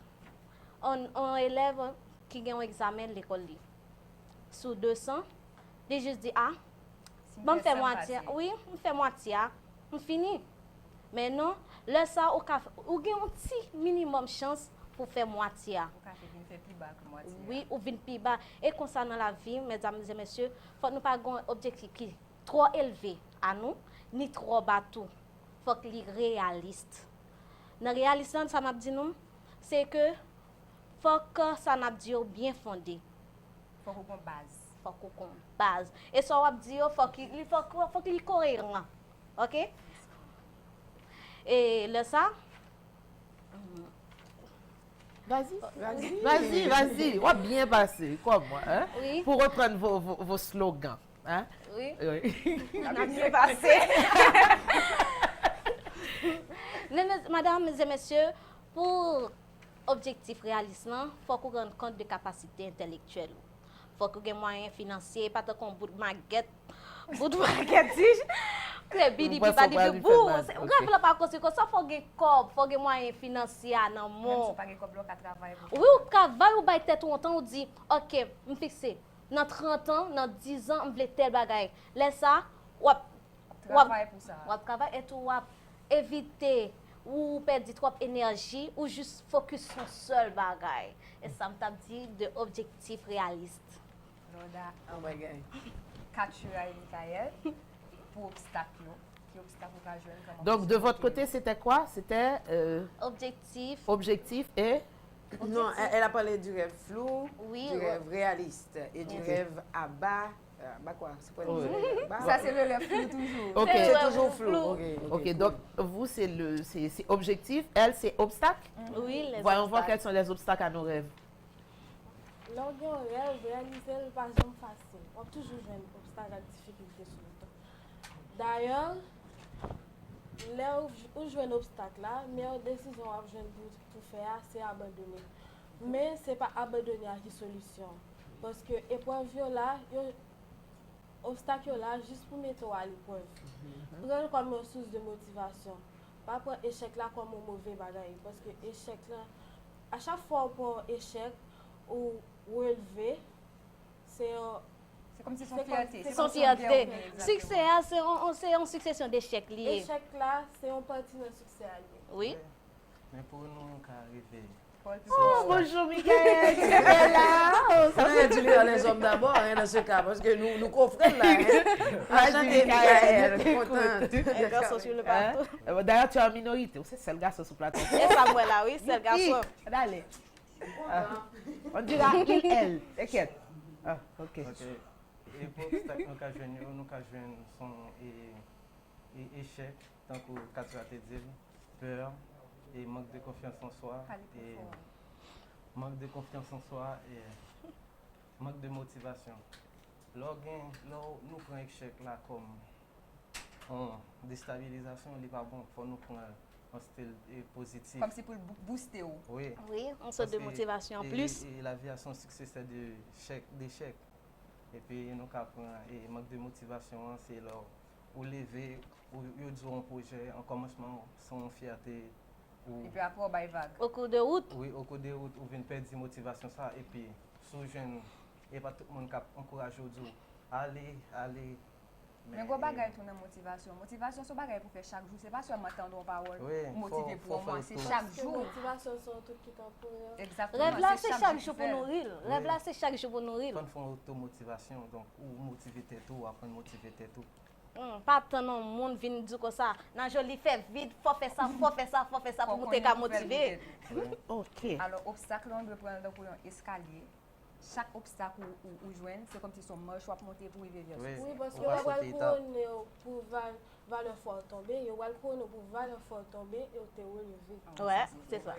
S10: on élève qui gagne un examen l'école li. sur 200, il juste dit, ah,
S9: Si
S10: bon,
S9: me
S10: me fait
S9: fait
S10: moitié.
S9: passer.
S10: Oui, me fait moitié. On finit. Mais non, là, ça, ou avez un petit minimum chance pour faire moitié.
S9: Ou café vient faire plus bas que moitié.
S10: Oui, ou vin plus bas. Et concernant la vie, mesdames et messieurs, il faut nous pas avoir un objectif qui est trop élevé à nous, ni trop bas tout. Il faut qu'il soit réaliste. Dans réaliste, ça m'a dit nous, c'est que faut que ça n'a dit bien fondé.
S9: Faut qu'on base.
S10: Faut qu'on base. Et ça va dire faut qu'il soit cohérent. OK? Et là ça
S4: Vas-y. On va bien passer, comme moi, hein?
S10: Oui.
S4: Pour reprendre vos slogans. Hein?
S10: Oui.
S4: Oui.
S10: On a bien passé. Mesdames et messieurs, pour objectif réaliste, il faut qu'on rende compte de capacité intellectuelle. Il faut qu'on ait moyens financiers, pas tant qu'on bout de maguette. C'est bidi pas de bout. On pas conséquence, ça faut gagner corps, faut gagner moyens financiers dans
S9: Même
S10: mon.
S9: si pas de corps à travailler.
S10: Oui, ou travail ou bail tête longtemps on dit OK, me fixer. Dans 30 ans, dans 10 ans, on veut tel bagaille. Laisse ça, ou
S9: Travailler pour ça.
S10: ou travail et tout ou éviter ou perdre trop énergie ou juste focus sur seul bagaille. Et ça me t'a dit de objectif réaliste.
S9: Loda,
S6: Oh my God.
S9: Katura et Michael, pour obstacle. Qui obstacle pour jouer comment.
S4: Donc, de votre côté, c'était quoi? C'était
S10: Objectif.
S4: et
S6: Non, elle a parlé du rêve flou,
S10: Oui,
S6: du rêve réaliste et du rêve à bas. Bas quoi? C'est quoi le rêve bas?
S9: Ça, c'est le rêve flou toujours.
S4: OK.
S6: C'est toujours flou.
S4: OK, donc vous, c'est objectif, elle, c'est obstacle.
S10: Oui, les
S4: Voyons voir
S10: obstacles.
S4: quels sont les obstacles à nos rêves.
S12: Lors d'un rêve, réaliser le pas jamais facile. On a toujours un obstacle à difficulté sur le temps. D'ailleurs, là où je un obstacle là, meilleure décision à pour faire, c'est abandonner. Mais ce n'est pas abandonner à la solution. Parce que l'épreuve là, obstacle là, juste pour mettre à l'épreuve. Prendre comme une source de motivation. Pas prendre échec là comme un mauvais bagage. Parce que échec là, à chaque fois qu'on prend échec ou relevé, c'est
S9: comme si son fierté.
S10: C'est son fierté. Succès, c'est une succession d'échecs liés.
S12: Échec là, c'est un parti de succès allié.
S10: Oui.
S11: Mais pour nous, qui arriver.
S4: Oh, bonjour Michael, tu es là.
S6: Ça veut dire les hommes d'abord dans ce cas, parce que nous confrères là. Enchanté Michael, contente.
S10: Garçon sur le plateau.
S4: D'ailleurs, tu es en minorité, c'est le garçon sur le plateau.
S10: Et Samuel là, oui, c'est le garçon.
S4: Allez. On dira il, elle, t'inquiète. Ah, OK.
S11: Et pour obstacle, nous avons son échec, tant que Katura te dit, peur et manque de confiance en soi. Et manque de confiance en soi et manque de motivation. Là, nous prenons l'échec là comme en déstabilisation, il n'est pas bon. Il faut nous prendre un style positif.
S9: Comme si pour booster.
S11: Oui.
S10: Oui, on sort de motivation en plus.
S11: Et la vie à son succès, c'est d'échec. Et puis, nous avons un manque de motivation, c'est là où lever, où dire un projet, en commencement, sans fierté.
S9: Et puis après, on va vague.
S10: Au cours de route.
S11: Oui, au cours de route, on vient perdre la motivation. Ça, et puis, sous jeune, et pas tout le monde qui encourage aujourd'hui. Allez.
S9: Mais quoi bagaille tout dans motivation. Motivation c'est bagaille pour faire chaque jour, c'est pas seulement entendre une parole
S11: ou
S9: motiver pour moi, c'est chaque jour.
S12: Motivation c'est un truc qui temporaire.
S9: Exactement.
S10: Rêve là c'est chaque jour pour nourrir. Rêve là c'est chaque jour pour nourrir.
S11: Quand on fait automotivation, donc ou motiver tout, apprendre motiver tout.
S10: Pas tant non monde vient dire comme ça. Nan joli fait vite, faut faire ça pour monter qu'à motiver.
S4: OK.
S9: Alors obstacle on doit prendre pour un escalier. Chaque obstacle ou joindre, c'est comme si son marche ou monter pour arriver vers
S12: oui, parce que on va le couronner pour valeur fort tomber, on va le couronner pour valeur fort tomber et on te relever.
S10: Ouais, c'est ça.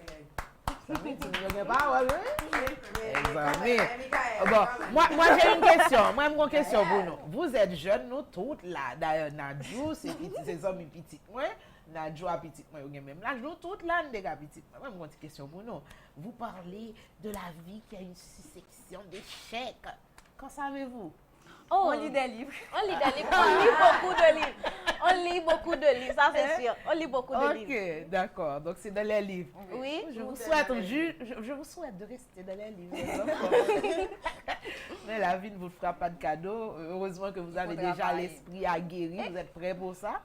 S4: Bon, moi j'ai une question. Moi j'ai une question pour nous. Vous êtes jeunes, nous toutes là. D'ailleurs, Nadjou, c'est ses hommes petits. Moi, Nadjou a petit. Moi, même là, nous toutes là, des gars petits. Moi, j'ai une question pour nous. Vous parlez de la vie qui a une succession d'échecs. Qu'en savez-vous?
S10: Oh,
S9: on lit des livres.
S10: On lit beaucoup de livres. On lit lit beaucoup de livres, ça c'est sûr. On lit beaucoup de livres.
S4: Ok, d'accord. Donc c'est dans les livres.
S10: Oui.
S4: Je vous souhaite de rester dans les livres. Mais la vie ne vous fera pas de cadeau. Heureusement que vous avez déjà l'esprit aguerri. Vous êtes prêts pour ça.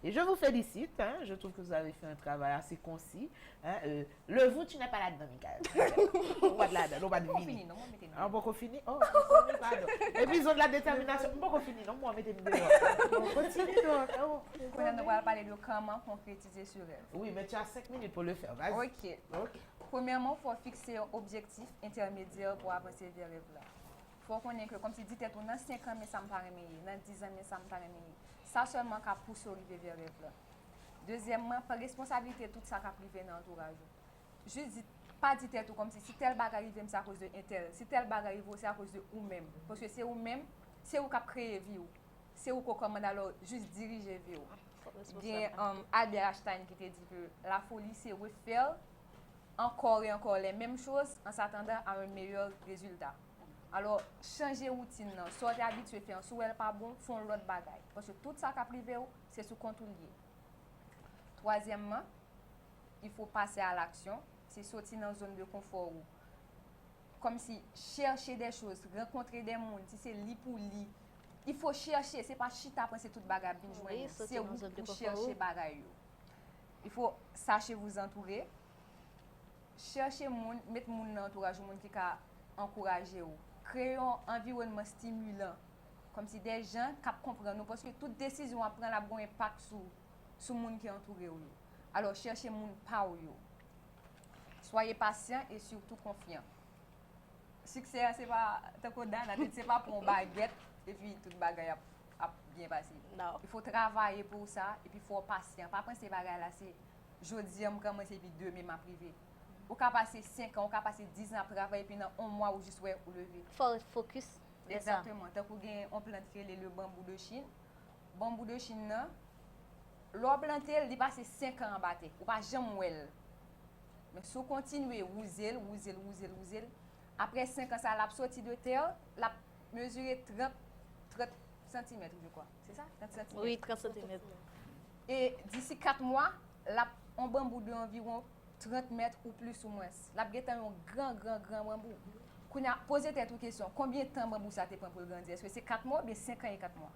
S4: Et je vous félicite. Hein. Je trouve que vous avez fait un travail assez concis. Hein. Le vous, tu n'es pas là-dedans, Michael. On va là-dedans. On va deviner. On va finir. Oh, pardon. Et puis ils ont de la détermination. On va finir. Non, moi, mettez-nous dehors. On continue donc.
S9: On va parler de comment concrétiser ce rêve.
S4: Oui, mais tu as 5 minutes pour le faire. Vas-y.
S9: Ok. Premièrement, il faut fixer un objectif intermédiaire pour avancer vers le rêve là. Il faut qu'on ait que, comme tu dis, dans 5 ans, mais ça me paraît meilleur. Dans 10 ans, mais ça me paraît meilleur. Ça seulement qu'à pousser arriver vers le rêve là. Deuxièmement, par responsabilité, tout ça qui a privé dans l'entourage. Je dis, pas dire tout comme si tel bagage arrive, c'est à cause de tel. Si tel bagage arrive, c'est à cause de vous-même. Parce que c'est vous-même, c'est vous qui avez créé vie. C'est vous qui commande alors juste diriger vie. Il y a Albert Einstein qui te dit que la folie, c'est refaire encore et encore les mêmes choses en s'attendant à un meilleur résultat. Alors, changer routine, soit habitué à faire, soit elle pas bon, font l'autre bagaille. Parce que tout ça qui a privé, c'est sous contrôle. Troisièmement, il faut passer à l'action. C'est sortir dans une zone de confort. Comme si chercher des choses, rencontrer des gens, si c'est lit pour lit. Il faut chercher, c'est pas chita penser toute bagaille bien jouer. C'est vous pour chercher bagaille. Il faut sacher vous entourer. Chercher moun, mettre moun dans l'entourage, moun qui ka encourager ou. Créer un environnement stimulant. Comme si des gens qui comprennent nous parce que toute décision à prendre a bon impact sur moun qui entouré ou. Alors cherchez moun pa ou yo. Soyez patient et surtout confiant. Succès c'est pas tant qu'on dans c'est pas pour une baguette et puis toute bagaille a bien passé.
S10: Non.
S9: Il faut travailler pour ça et puis il faut être patient. Pas penser bagaille là c'est jodi on commence et puis demain m'a privé. On peut passer 5 ans, on peut passer 10 ans à travailler et puis dans un mois ou juste ouais ou lever.
S10: Faut focus.
S9: Exactement. Tant qu'on gagne on plante le bambou de Chine. Bambou de Chine là l'on planter il passe 5 ans en battre. Ou pas jamais ouel. Mais si on continue rouzel, après 5 ans, ça l'a sorti de terre, l'a mesuré 30 cm, je crois. C'est ça? 30 cm?
S10: Oui, 30 cm.
S9: Et d'ici 4 mois, on bambou d'environ 30 mètres ou plus ou moins. Là, il y a un grand bambou. Quand on a posé cette question, combien de temps bambou ça te prend pour grandir? Est-ce que c'est 4 mois ou bien 5 ans et 4 mois?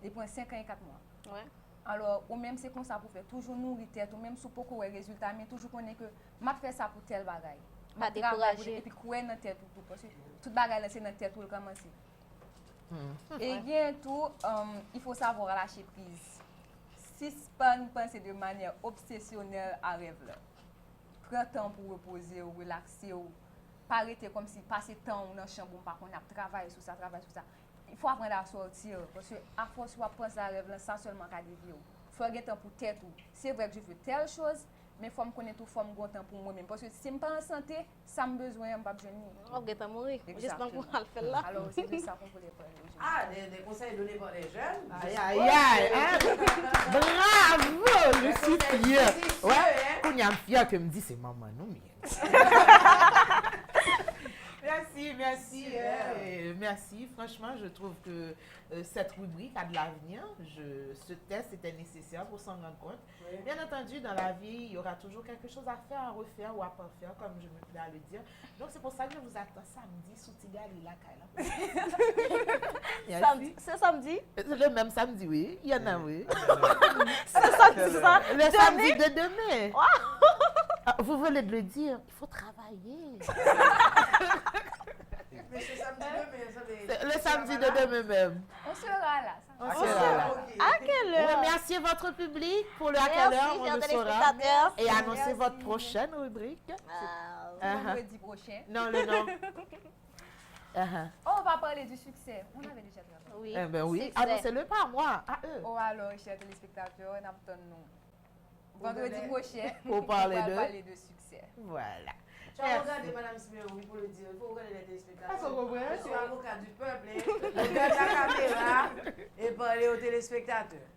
S9: Il prend 5 ans et 4 mois.
S10: Ouais.
S9: Alors, ou même c'est comme ça pour faire toujours nourrir tête, ou même sous beaucoup de résultats, mais toujours connaître que m'a fait ça pour tel bagaille.
S10: Pas décourager.
S9: Et puis courir dans tête tout parce que toute bagaille là c'est dans tête tout le commencer. Et bien tout, il faut savoir lâcher prise. Si pas nous penser de manière obsessionnelle à rêve là. Prends temps pour reposer ou relaxer ou pas arrêter comme si passer temps dans chambre pas qu'on a travaillé sur ça. Il faut apprendre à sortir parce que à force de penser à rêve là ça seulement qu'à dévier. Il faut avoir temps pour tête tout. C'est vrai que je veux telle chose mais il faut me connaître tout, il faut me avoir temps pour moi-même parce que si je ne suis pas en santé, ça me besoin de pas besoin.
S10: On va pas mourir. J'espère qu'on va le faire là.
S9: Alors c'est de ça qu'on peut les prendre.
S6: Ah, des conseils donnés par les jeunes.
S4: Aïe. Bravo, je suis fière. Ouais, quand il y a un fier qui me dit c'est maman, non Merci. Franchement, je trouve que cette rubrique a de l'avenir. Ce test était nécessaire pour s'en rendre compte. Oui. Bien entendu, dans la vie, il y aura toujours quelque chose à faire, à refaire ou à pas faire, comme je me plais à le dire. Donc, c'est pour ça que je vous attends samedi sous Tigali la
S10: C'est samedi?
S4: Le même samedi, oui. Il y en a, oui.
S10: C'est samedi, ça?
S4: Le samedi de demain. Wow. Vous voulez le dire? Il faut travailler. Le samedi de demain même.
S9: On sera là.
S4: On sera là.
S10: À quelle heure?
S4: Remerciez votre public pour à quelle heure on le saura. Et annoncez votre prochaine rubrique.
S9: Vendredi prochain.
S4: Non, le nom.
S9: On va parler du succès. On avait déjà travaillé.
S10: Oui.
S4: Eh ben oui. Annoncez-le pas moi, à eux.
S9: Oh alors, chers téléspectateurs, on attend nous. Vendredi prochain,
S4: pour parler
S9: de succès.
S4: Voilà.
S6: Tu as regardé Mme Siméon, oui, pour le dire. Il faut regarder les téléspectateurs. Je suis avocat du peuple. Regarde la caméra et parler aux téléspectateurs.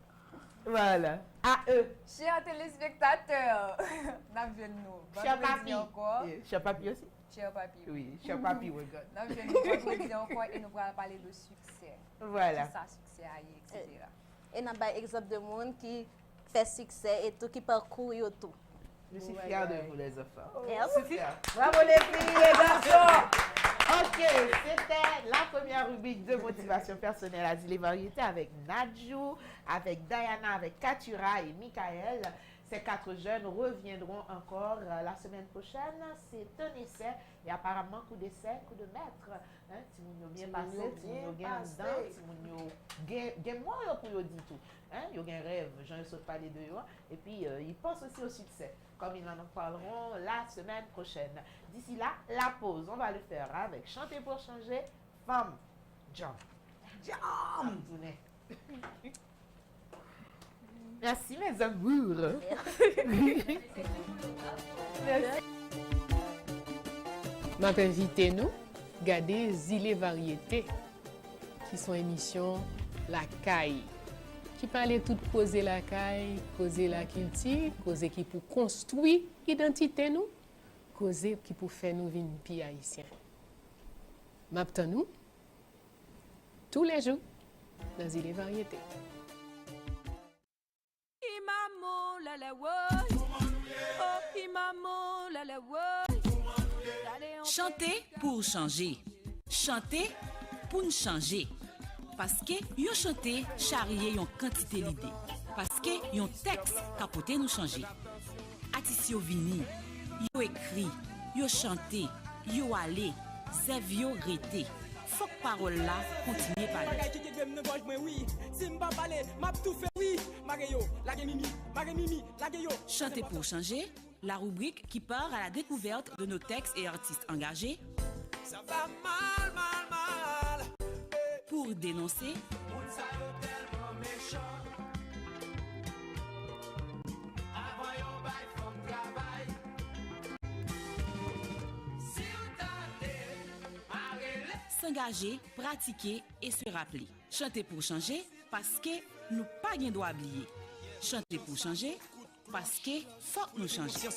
S4: Voilà. À eux.
S9: Chers téléspectateurs, nous.
S4: Cher papi.
S9: Encore.
S4: Cher papi aussi.
S9: Cher papi.
S4: Oui, cher papi, oui.
S9: Nous vendredi encore et nous allons parler de succès.
S4: Voilà.
S9: Ça, succès, etc.
S10: et n'a pas exemple de monde qui fait succès et tout, qui parcourt et tout.
S4: Je suis fière de vous, les enfants.
S10: Super.
S4: Bravo les filles, les garçons. Ok, c'était la première rubrique de motivation personnelle Asile et Variété avec Nadjou, avec Diana, avec Katura et Michael. Ces 4 jeunes reviendront encore la semaine prochaine. C'est un essai et apparemment coup d'essai, coup de maître. Hein, si vous avez bien passé, si vous avez bien dedans, si vous avez moins pour vous dire tout. Hein, il y a un rêve, j'en ai parlé de eux. Et puis, ils pensent aussi au succès, comme ils en parleront la semaine prochaine. D'ici là, la pause, on va le faire avec Chanter pour changer, Femme, Jump. Jump! Merci mes amours.
S13: Merci. Ma invité nous, garder Zile Variété, qui sont émissions La Caille, qui parlait tout poser la caille, causer la culture, causer qui pour construire l'identité nous, causer qui pour faire nous vivre pays haïtien. M'attend nous tous les jours dans Zile Variété.
S14: Chanter pour changer. Chanter pour nous changer. Parce que yon chanter charrier yon quantité l'idée. Parce que yon texte capote nous changer. Artiste yo vini, yo écrit, yo chanté, yo allé, zèv yo rete. Faut que parole là continue par Chanter pour changer, la rubrique qui part à la découverte de nos textes et artistes engagés. Ça va mal, mal, mal. Pour dénoncer. S'engager, pratiquer et se rappeler. Chanter pour changer parce que nous pas bien doit oublier. Chanter pour changer parce que faut nous changer.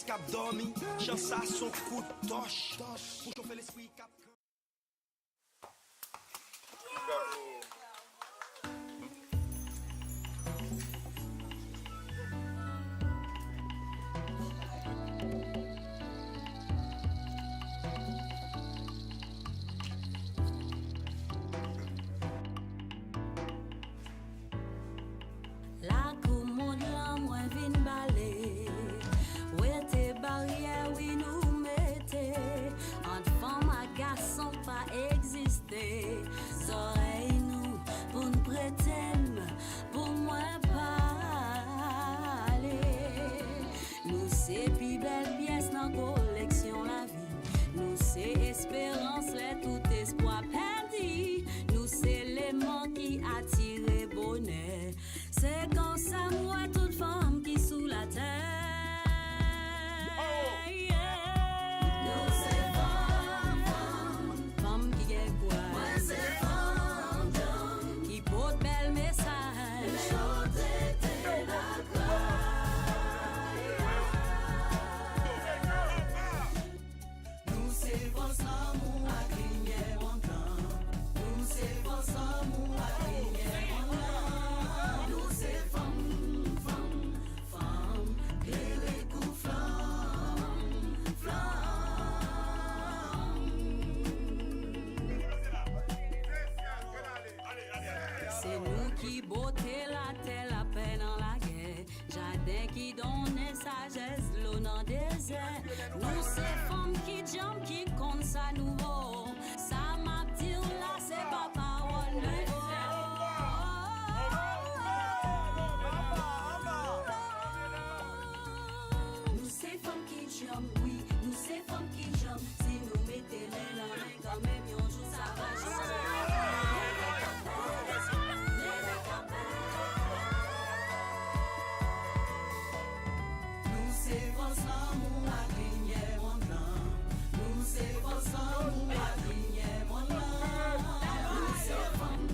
S2: La commode la moins vin balé. Ouais tes barrières oui nous mettez. Entre femmes à garçons pas exister. Oreilles nous pour nous prétendre pour moi parler. Nous c'est plus belle pièce dans collection la vie. Nous c'est espérance les tout espoir perdu. Nous c'est l'élément qui attire bonheur. C'est comme ça, moi, toute femme qui sous la terre. Nous, c'est femme, femme qui est quoi? Moi, c'est femme, qui porte bel message. Chanter tes nous, c'est force l'amour à cligner mon temps. Nous, c'est force l'amour à cligner mon temps. C'est nous qui beauté la terre, la paix dans la guerre. Jardin qui donne sagesse, l'eau dans le désert. Nous c'est femmes qui jambent, qui comptent ça nouveau. Ça m'a dit là, c'est pas parole nouveau. Nous c'est femmes qui jambent, oui. Nous c'est femmes qui jambent. Si nous mettez les mains, quand même, yon joue ça va changer. C'est force l'amour à cligner mon blanc. Nous c'est force l'amour à cligner mon blanc. Nous c'est femme,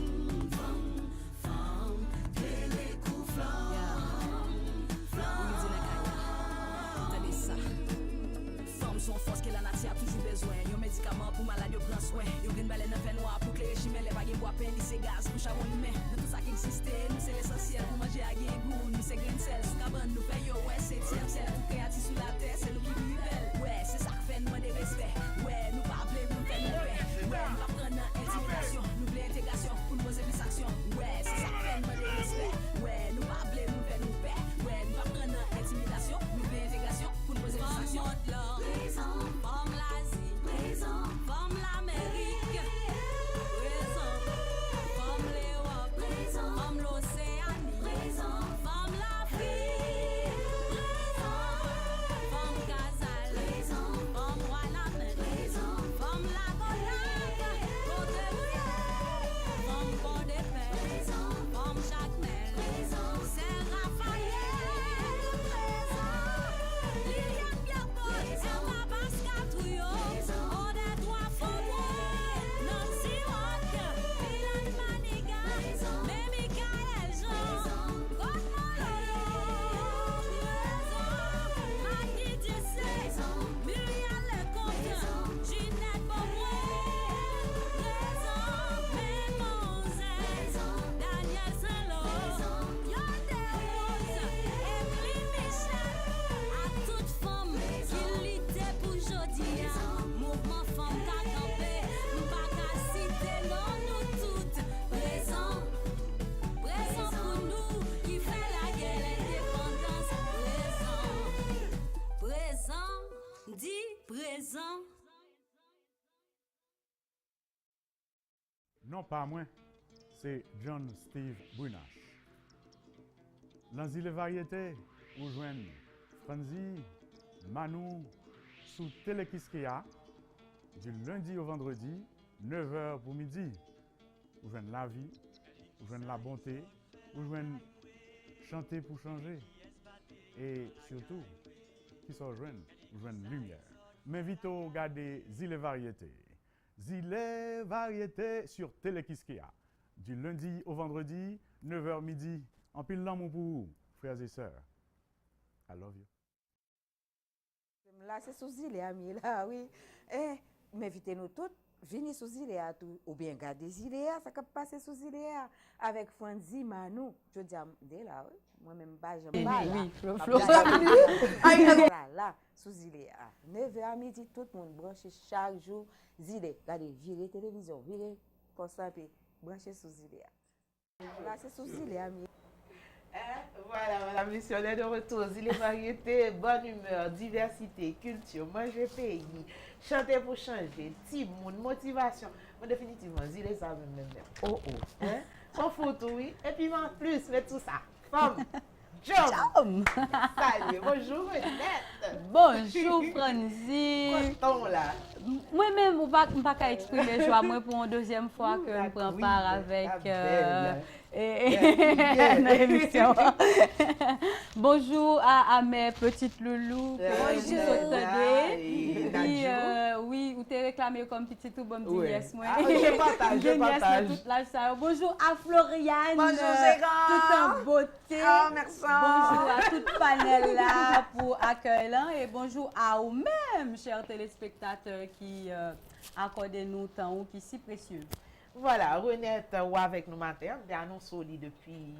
S2: femme, femme, que les coups flammes, flammes. Attendez ça. Femmes sont force que la nature a toujours besoin. Yon médicament pour malade yo prend soin. Yon green belle dans fait noir pour que les régime les bagues bois peine, c'est gaz pour charbon humain. De tout ça qui existe, nous c'est l'essentiel.
S3: Non pas moi, c'est John Steve Brunache. Dans les variétés, vous joignez Franzi, Manu, sous Télé-Kiskeya, du lundi au vendredi, 9h pour midi. Vous joignez la vie, vous joignez la bonté, vous joignez chanter pour changer. Et surtout, qui sont jeunes, vous joignez lumière. M'invite à regarder Zile Variété. Zile Variété sur Télé-Kiskeya. Du lundi au vendredi, 9h midi. En pile l'amour pour vous, frères et sœurs. I love you.
S1: Là, c'est sous Zile, ami, là, oui. Eh, m'invitez nous toutes, venez sous Zile, ou bien garder Zile, ça peut passer sous Zile, avec Franzi, Manu. Je dis, dès là, oui. Moi-même, j'aime pas.
S9: Oui,
S1: là, sous Zile, 9h à midi, tout le monde branché chaque jour. Zile, regardez, virez télévision, virez poste, puis branchez sous Zile. Là, c'est sous Zile, ami.
S4: Voilà, madame missionnaire de retour. Zile Variété, bonne humeur, diversité, culture, manger pays, chanter pour changer, timoun, motivation. Bon, définitivement, Zile, ça même. Oh, oh. Hein? Son photo, oui. Et puis, en plus, mais tout ça. Femme. Jom. Salut. Bonjour, Renette.
S15: Bonjour, Franzi.
S4: Content, là.
S15: Moi-même, je ne peux pas exprimer joie moi pour une deuxième fois que je prends part avec l'émission. Bonjour à mes petites loulous. Oui, vous t'es réclamé comme petit tout bon petit yes.
S4: Je partage.
S15: Bonjour à Floriane.
S6: Bonjour, Gérard.
S15: Tout en beauté.
S6: Oh, merci.
S15: Bonjour à tout le panel là pour accueillir et bonjour à vous-même, chers téléspectateurs qui accordent nous temps ou qui si précieux.
S4: Voilà, Renette ou avec nous matin, on a annoncé depuis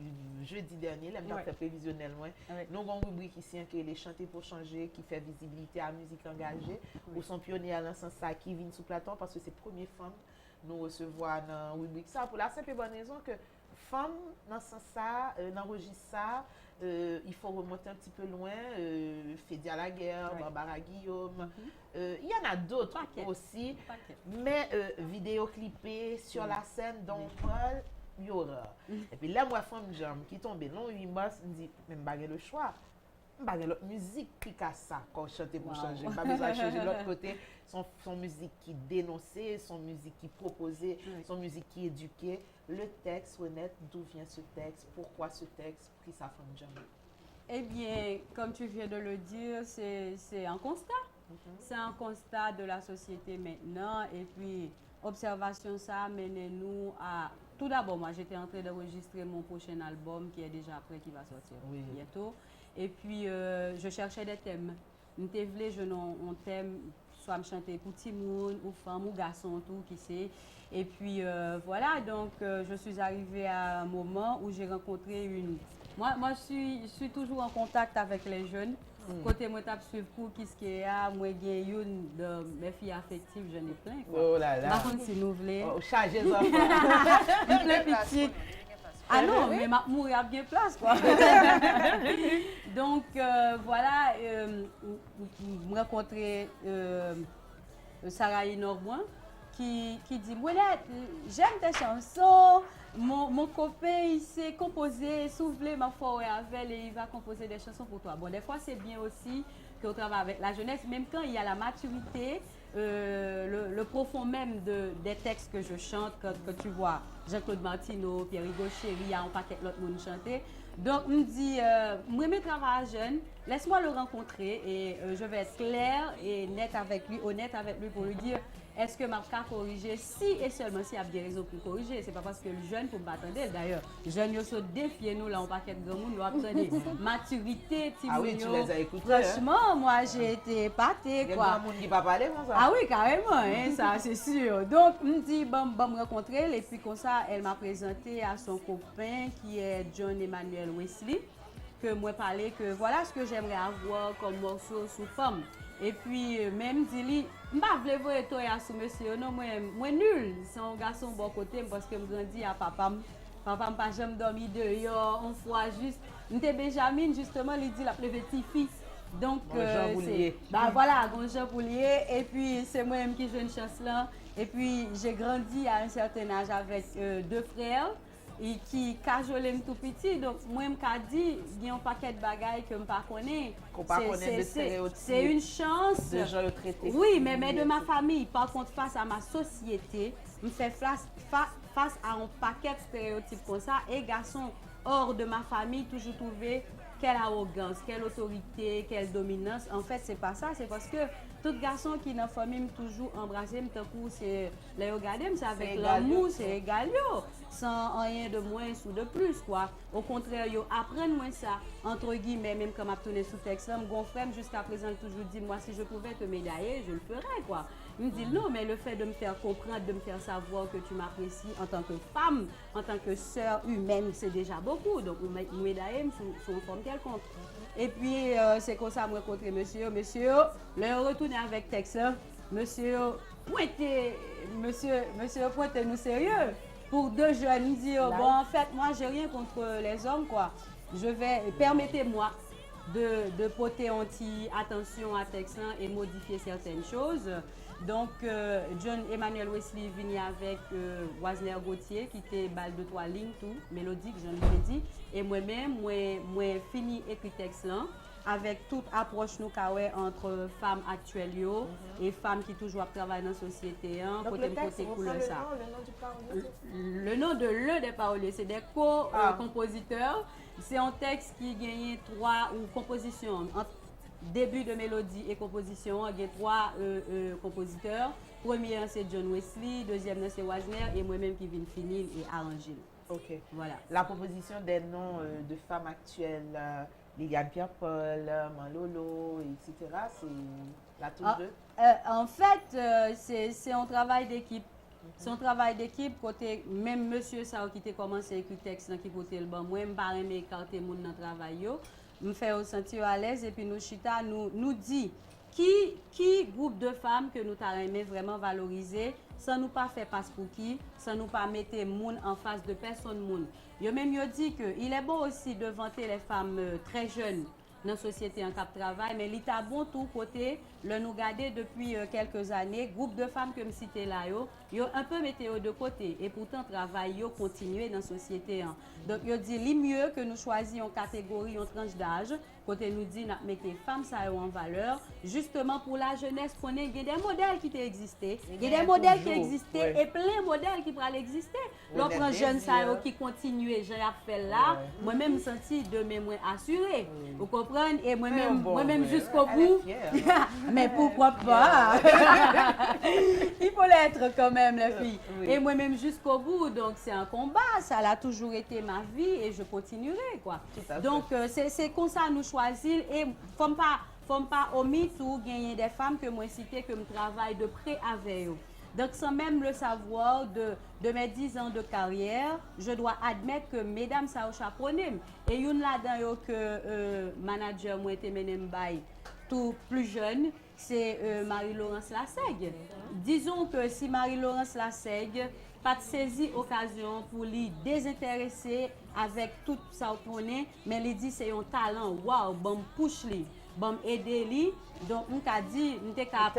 S4: jeudi dernier, là, fait prévisionnel. Nous avons une rubrique ici qui est les chanter pour changer, qui fait visibilité à la musique engagée, ou sont pionniers à l'instant ça qui viennent sous plateau parce que c'est la première femme nous recevoir dans la rubrique ça pour la simple et bonne raison que femme dans ce sens ça, n'enregistre ça. Il faut remonter un petit peu loin, Fédia Laguerre, Barbara Guillaume. Il y en a d'autres aussi, mais vidéoclippés sur la scène dont Paul y aura. Et puis là, moi, femme jambe qui tombe non 8 mois, je me dis, même pas le choix. Pas l'autre musique qui casse ça quand chanter pour changer. Pas besoin de changer de l'autre côté. Son musique qui dénonçait, son musique qui proposait, son musique qui éduquait. Le texte, honnête, d'où vient ce texte, pourquoi ce texte, pour qui ça femme jamais.
S15: Eh bien, comme tu viens de le dire, c'est un constat. C'est un constat de la société maintenant. Et puis, observation, ça mène nous à... Tout d'abord, moi, j'étais en train d'enregistrer mon prochain album qui est déjà prêt, qui va sortir bientôt. Et puis, je cherchais des thèmes. Nous avons un thème, soit me chanter pour Timoun, ou femme, ou garçon, tout, qui sait. Et puis, voilà, donc, je suis arrivée à un moment où j'ai rencontré une... Moi, je suis toujours en contact avec les jeunes. Côté moi, je suis pour qui est là, moi, j'ai une de mes filles affectives, j'en ai plein.
S4: Oh là là.
S15: Par contre, si nous voulons.
S4: Chargez les enfants.
S15: Une petite. Ah non, mais ma mourir à bien place, quoi. Donc, voilà, je rencontré Sarah Norboin qui dit, Moulette, j'aime tes chansons. Mon copain, il s'est composé, soufflé ma foi avec et il va composer des chansons pour toi. Bon, des fois, c'est bien aussi qu'on travaille avec la jeunesse, même quand il y a la maturité, le profond même des textes que je chante, que tu vois Jean-Claude Martino, Pierre-Hugo Chéri, il y a un paquet d'autres monde chanter. Donc, on me dit, moi, je travaille jeune, laisse-moi le rencontrer et je vais être claire et nette avec lui, honnête avec lui pour lui dire est-ce que ma cas corriger si et seulement si il y a bien raison pour corriger. C'est pas parce que le jeune pour m'attendre. D'ailleurs, le jeune, il se défie nous là, on paquet de grand monde, nous apprenons maturité,
S4: Ah oui, tu les as écoutés.
S15: Franchement, moi, j'ai été épatée, quoi.
S4: Il y a grand monde qui pas parler comme ça.
S15: Ah oui, carrément, hein, ça, c'est sûr. Donc, on me dit, bon, me rencontrer, et puis comme ça, elle m'a présenté à son copain qui est John Emmanuel Wesley, que moi parlais que voilà ce que j'aimerais avoir comme morceau sous forme. Et puis, même dit, je ne vais pas vous dire à ce monsieur, non, moi nul. C'est un garçon bon côté parce que je grandis à papa. Papa n'a pas jamais dormi dehors, on fois juste. Nous Benjamin, justement, il dit la petite fille. Donc,
S4: c'est.
S15: Bah voilà, Jean Boulier. Et puis, c'est moi-même qui joue une chance là. Et puis, j'ai grandi à un certain âge avec 2 frères et qui cajolent tout petit. Donc, moi, je me dis, il y a un paquet de bagailles que je ne connais pas. C'est une chance.
S4: De gens le traiter.
S15: Oui, mais de ma famille. Par contre, face à ma société, je fais face à un paquet de stéréotypes comme ça. Et garçons hors de ma famille, toujours trouvé quelle arrogance, quelle autorité, quelle dominance. En fait, c'est pas ça. C'est parce que tout garçon qui dans la famille toujours embrassé, c'est les regarder, c'est avec l'amour, c'est égal, sans rien de moins ou de plus, quoi. Au contraire, apprendre ça, entre guillemets, même comme je tourné sous texte, mon frère jusqu'à présent toujours dit, moi, si je pouvais te médailler, je le ferais, quoi. Il me dit non, mais le fait de me faire comprendre, de me faire savoir que tu m'apprécies en tant que femme, en tant que sœur humaine, c'est déjà beaucoup. Donc, me médailler sous une forme quelconque. Et puis, c'est comme ça que je rencontre monsieur. Monsieur, le retourner avec texte, monsieur, pointez-nous sérieux. Pour 2 jeunes, dire, bon, en fait, moi, j'ai rien contre les hommes, quoi. Permettez-moi de porter anti-attention à texte et modifier certaines choses. Donc, John Emmanuel Wesley venu avec Wasner Gauthier qui était balle de 3 lignes, tout, mélodique, je l'ai dit. Et moi-même, moi fini écrit texte là, avec toute approche nous entre femmes actuelles et femmes qui toujours travaillent dans la société.
S4: Donc, le texte, le nom du parolier?
S15: Le nom de l'un des paroliers, c'est des co-compositeurs. C'est un texte qui gagne 3 compositions. Début de mélodie et composition, il y a 3 compositeurs. Premier, c'est John Wesley. Deuxième, c'est Wasner. Et moi-même qui viens finir et arranger.
S4: Ok.
S15: Voilà.
S4: La proposition des noms de femmes actuelles, Liliane Pierre-Paul, Manlolo, etc., c'est la touche de...
S15: En fait, c'est un travail d'équipe. C'est un travail d'équipe, côté même monsieur ça qui a commencé à écrire texte qui portait le bon. Moi, je ne pas écarter mon travail. Me faire sentir à l'aise et puis nous chita nous dit qui groupe de femmes que nous t'aimé vraiment valoriser sans nous pas faire passe pour qui, sans nous pas mettre monde en face de personne monde. Yo même yo dit que il est bon aussi de vanter les femmes très jeunes dans la société en cap travail, mais il est bon tout côté le nous garder depuis quelques années groupe de femmes que me cité là yo un peu météo de côté et pourtant travail yo continuer dans la société. Donc yo dit li mieux que nous choisissions catégorie en tranche d'âge côté nous dit n'a mettre femmes ça en valeur justement pour la jeunesse qu'on ait des modèles qui existé, il y a des modèles qui existaient et plein de modèles qui pourraient exister. L'autre jeune ça qui continuer j'ai fait là, moi-même senti de mémoire assuré. Vous comprenez et moi-même jusqu'au bout. Mais pourquoi pas? Il faut l'être quand même, les filles. Oui. Et moi-même jusqu'au bout. Donc, c'est un combat. Ça a toujours été ma vie et je continuerai, quoi. Donc, c'est comme ça nous choisir. Et faut pas omettre ou gagner des femmes que moi cité, que je travaille de près avec eux. Donc, sans même le savoir de mes 10 ans de carrière, je dois admettre que mesdames, ça a chaperonné. Et une là-dedans que manager, moi, était menem by tout plus jeune, c'est Marie-Laurence Lassègue. Disons que si Marie-Laurence Lassègue pas saisi l'occasion pour lui désintéresser avec tout ça qu'on est, mais lui dit c'est un talent, waouh, bon push lui, bon aider lui. Donc on t'a dit, on t'a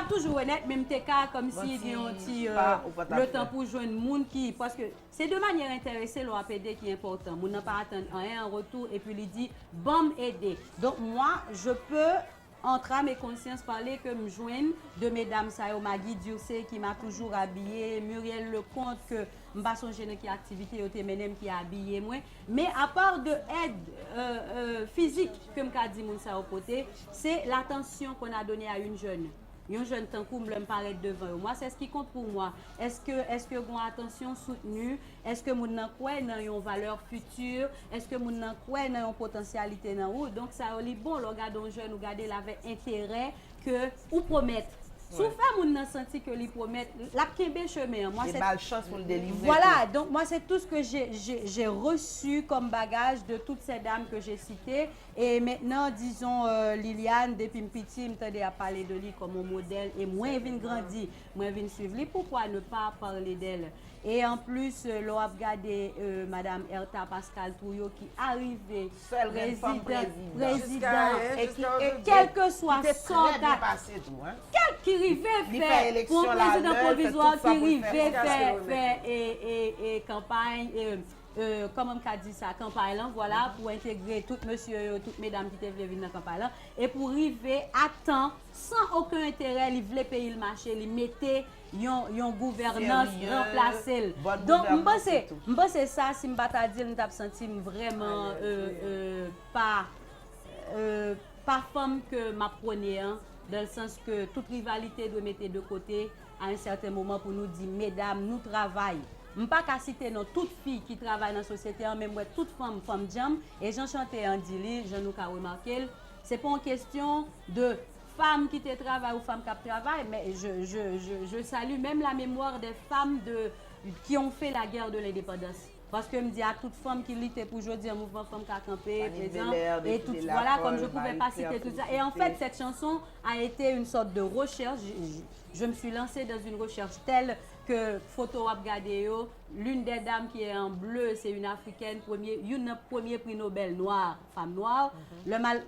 S15: toujours honnête, même t'es comme si il y a un petit le temps pour joindre monde qui parce que c'est de manière intéressée l'OAPD qui est important. On n'a pas attendre rien en retour et puis il dit bon aider. Donc moi je peux entre âme et conscience parler que me joigne de mesdames Sayo Magui Durcé qui m'a toujours habillée, Muriel Lecomte que m'pas songer qui activité au menem qui a habillé moi, mais à part de aide physique que m'a dit mon Sayo côté, c'est l'attention qu'on a donnée à une jeune. Un jeune tant qu'on me paraît devant moi, c'est ce qui compte pour moi. Est-ce que mon attention soutenue, est-ce que mon croit dans une valeur future, est-ce que mon croit dans une potentialité dans où donc ça est bon le regarder un jeune ou garder avec intérêt que ou promettre. Si vous faites senti que lui promettre la kembe chemin moi
S4: c'est mal chance pour le délivrer.
S15: Voilà, donc moi c'est tout ce que j'ai reçu comme bagage de toutes ces dames que j'ai citées et maintenant disons Liliane depuis petit m'tendait à parler de lui comme un modèle et moi vinn grandi, moi vinn suivre lui pourquoi ne pas parler d'elle Et en plus, l'on a regardé Madame Erta Pascal Touyo qui arrivait président et quel que soit son quel qui arrivait faire pour un président provisoire qui arrivait faire et campagne comment on dit ça, campagne là, voilà, pour intégrer tout monsieur, toutes mesdames qui étaient venues dans la campagne là, et pour arriver à temps, sans aucun intérêt, ils voulaient payer le marché, ils mettaient une gouvernance remplacée. Donc, je pense que ça, si je ne dire, je me senti vraiment pas femme que m'a prôné, hein, dans le sens que toute rivalité doit mettre de côté à un certain moment pour nous dire, mesdames, nous travaillons. Je ne peux pas citer toutes filles qui travaillent dans la société, même toutes femmes jam, et j'en chantais en dili, je nous ai remarqué, ce n'est pas une question de femmes qui travaillent ou femmes qui travaillent, mais je salue même la mémoire des femmes qui ont fait la guerre de l'indépendance. Parce que je me dis à toute femme qui luttait pour aujourd'hui un mouvement femme qui a campé, présent, et tout, voilà, comme je ne pouvais pas citer tout ça. Et en fait, cette chanson a été une sorte de recherche. Je me suis lancée dans une recherche telle que photo Abgadeo, l'une des dames qui est en bleu, c'est une africaine, premier prix Nobel noir, femme noire. Le mal,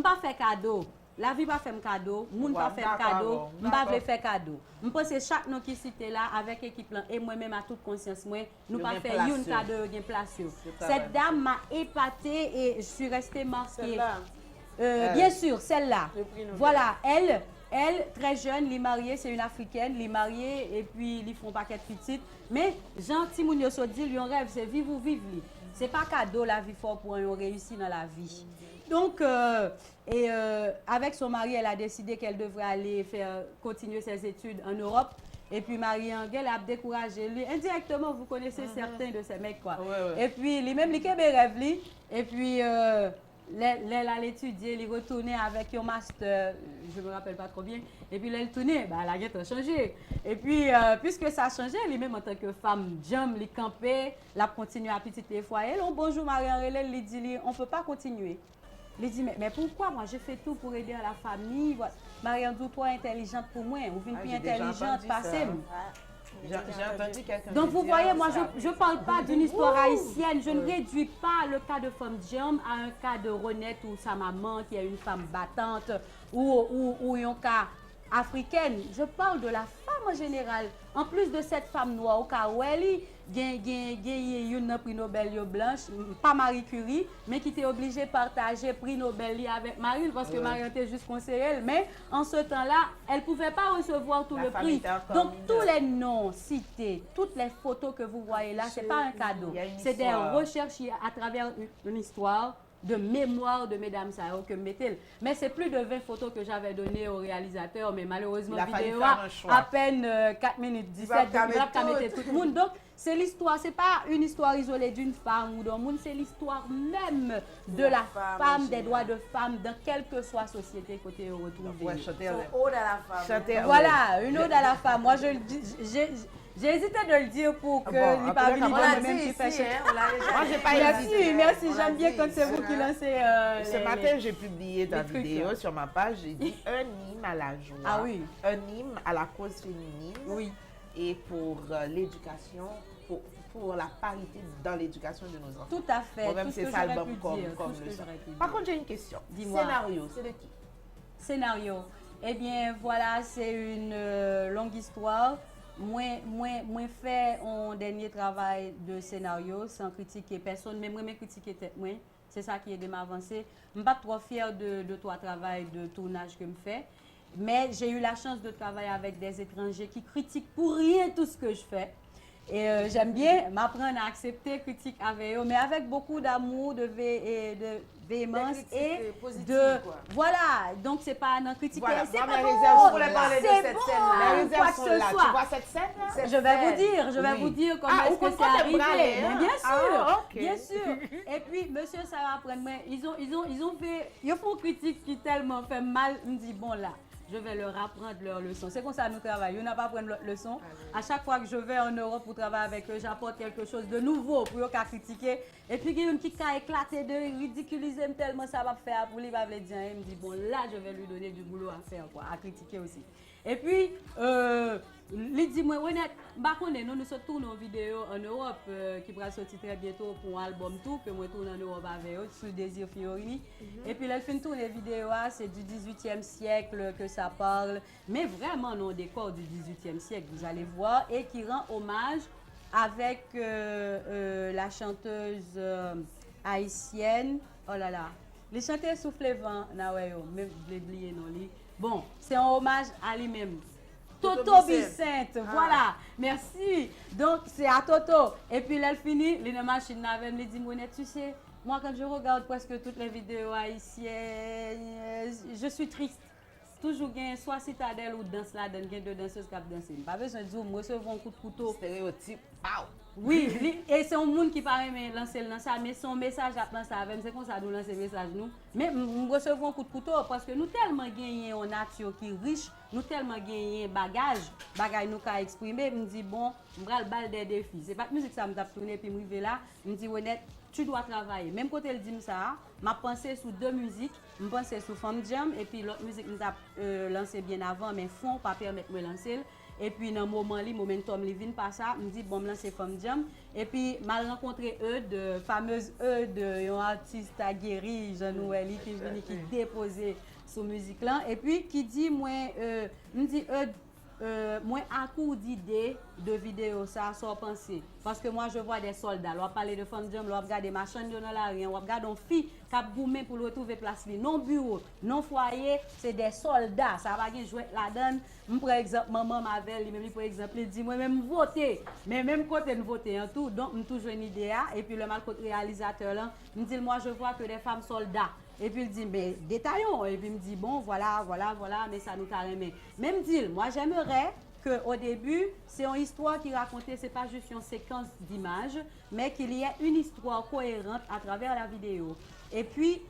S15: pas fait cadeau. La vie pas fait cadeau, moun pas fait cadeau, m'pa veut faire cadeau. Je pense que chaque nom qui cité là avec équipe là et moi même à toute conscience moi, nous pas faire une cadeau gain place. Cette dame m'a épatée et je suis restée marquée. Bien sûr, celle-là. Voilà, elle, très jeune, elle est mariée, c'est une africaine, elle est mariée et puis ils font paquet de petites. Mais Jean Timounio so dit, lui, un rêve, c'est vivre ou vivre. C'est pas cadeau la vie fort pour un réussir dans la vie. Donc, avec son mari, elle a décidé qu'elle devrait aller continuer ses études en Europe. Et puis Marie-Angèle a découragé lui. Indirectement, vous connaissez certains de ces mecs, quoi. Et puis, lui-même, il a rêve, lui. Et puis, elle a étudié, elle est retournée avec un master, je ne me rappelle pas trop bien. Et puis, elle est retournée, bah, elle a changé. Et puis, puisque ça a changé, lui-même en tant que femme, jam, elle campé, elle a continué à petite foyer. Bonjour Marie-Angèle, elle dit, on ne peut pas continuer. Il dit, mais pourquoi moi je fais tout pour aider la famille? Marie-Angèle, toi intelligente pour moi, ou une plus intelligente, passez.
S4: J'ai entendu quelqu'un.
S15: Donc vous voyez, moi je ne parle pas d'une histoire haïtienne, je ne réduis pas le cas de Femme Diam à un cas de Renette ou sa maman qui est une femme battante ou un cas africaine. Je parle de la femme en général. En plus de cette femme noire, au cas où elle un prix Nobel blanche, pas Marie Curie, mais qui était obligée de partager prix Nobel avec Marie, parce que Marie était juste conseillère. Mais en ce temps-là, elle ne pouvait pas recevoir tout le prix. Donc tous les noms cités, toutes les photos que vous voyez là, ce n'est pas un cadeau. C'est des recherches à travers une histoire de mémoire de Mesdames Sao que mettez. Mais c'est plus de 20 photos que j'avais données au réalisateur, mais malheureusement, la vidéo à peine 4 minutes 17, donc il va pas mettre tout le monde. Donc, c'est l'histoire, c'est pas une histoire isolée d'une femme ou d'un monde, c'est l'histoire même de la femme, des droits de femme, dans quelle que soit société côté retrouvé.
S6: Une ode à la femme.
S15: Voilà, une ode à la femme. Moi, j'ai hésité de le dire pour que il pas venu même qui fait chez
S4: moi. J'ai pas hésité.
S15: Merci, j'aime bien quand c'est vous qui lancez.
S4: Ce matin, j'ai publié ta vidéo sur ma page. J'ai dit un hymne à la joie,
S15: ah, oui.
S4: Un hymne à la cause féminine,
S15: oui.
S4: Et pour l'éducation, pour la parité dans l'éducation de nos enfants.
S15: Tout à fait.
S4: Moi-même, c'est ça l'album comme leçon. Par contre, j'ai une question.
S15: Dis-moi.
S4: Scénario, c'est de qui?
S15: Scénario. Eh bien, voilà, c'est une longue histoire. Moi fait un dernier travail de scénario sans critiquer personne, mais moi critiquer tête moi. C'est ça qui est de m'avancer. Je ne suis pas trop fière de ton travail de tournage que je fais, mais j'ai eu la chance de travailler avec des étrangers qui critiquent pour rien tout ce que je fais. Et j'aime bien m'apprendre à accepter critique avec eux, mais avec beaucoup d'amour, de véhémence et de voilà. Donc c'est pas un critique.
S4: Voilà,
S15: c'est pas
S6: bon. Parler de cette scène-là.
S15: Quoi que ce soit.
S4: Tu vois cette scène-là?
S15: Je vais vous dire comment est-ce que c'est arrivé. Mais bien sûr, bien sûr. Et puis monsieur Sarah après moi, ils font critique qui tellement fait mal. Je me dis bon là. Je vais leur apprendre leur leçon. C'est comme ça que nous travaillons. On n'a pas apprendre leur leçon. À chaque fois que je vais en Europe pour travailler avec eux, j'apporte quelque chose de nouveau pour eux qu'à critiquer. Et puis, il y a une petite cas éclatée de ridiculiser tellement ça va faire pour lui. Il va me dire, il me dit, bon, là, je vais lui donner du boulot à faire, quoi, à critiquer aussi. Et puis, il dit moi honnête, nous sommes tournés une vidéo en Europe qui va sortir très bientôt pour un album tout que moi tourne en Europe avec eux sur Désir Fiorini. Et puis là fin tourner vidéo c'est du 18e siècle que ça parle, mais vraiment non décor du 18e siècle, vous allez voir, et qui rend hommage avec la chanteuse haïtienne. Oh là là. Les chanteurs soufflent vent, même oublié non li. Bon, c'est un hommage à lui-même. Toto Bicente, voilà, merci. Donc c'est à Toto. Et puis là, elle finit, les machines avec me dit Monet, tu sais, moi quand je regarde presque toutes les vidéos haïtiennes, je suis triste. Toujours gain soit citadelle ou danse là, gain deux danseuses qui dansent. Pas besoin de dire, moi recevoir un coup de couteau.
S4: Stéréotype.
S15: Oui, et c'est un monde qui paraît lancer ça, mais son message à penser avec, c'est comme ça nous lancer message nous. Mais nous recevons un coup de couteau parce que nous tellement gagnons en nature qui est riche, nous tellement gagnons bagage nous qu'a exprimer, me dit bon, on va le bal des défis. C'est pas musique ça me tape tourner puis me là, me dit honnête, tu dois travailler. Même quand elle dit ça, m'a pensé sur deux musiques, je pensais sur Femme Jam et puis l'autre musique nous a lancé bien avant mais fond pas permettre me lancer. Et puis dans le moment li momentum li vinn pas ça me dit bon me lancer Femme Jam et puis m'a rencontré fameuse de un artiste aguerri Jean-Noël qui vient qui déposer sur musique là et puis qui dit moi me dit moi à coup d'idée de vidéo ça sans penser parce que moi je vois des soldats on parler de Femme Jam on regarde des machines dans la rue on regarde une fille qui a goumé pour retrouver place li non bureau non foyer c'est des soldats ça va bien jouer la donne par exemple maman Mavel même par exemple il dit moi même voter mais même côté nous voter en tout donc me toujours une idée et puis le mal côté réalisateur là me dit moi je vois que des femmes soldats. Et puis il dit, mais détaillons. Et puis il me dit, bon, voilà, mais ça nous carrément. Même dit, moi j'aimerais qu'au début, c'est une histoire qui racontait, c'est pas juste une séquence d'images, mais qu'il y ait une histoire cohérente à travers la vidéo. Et puis,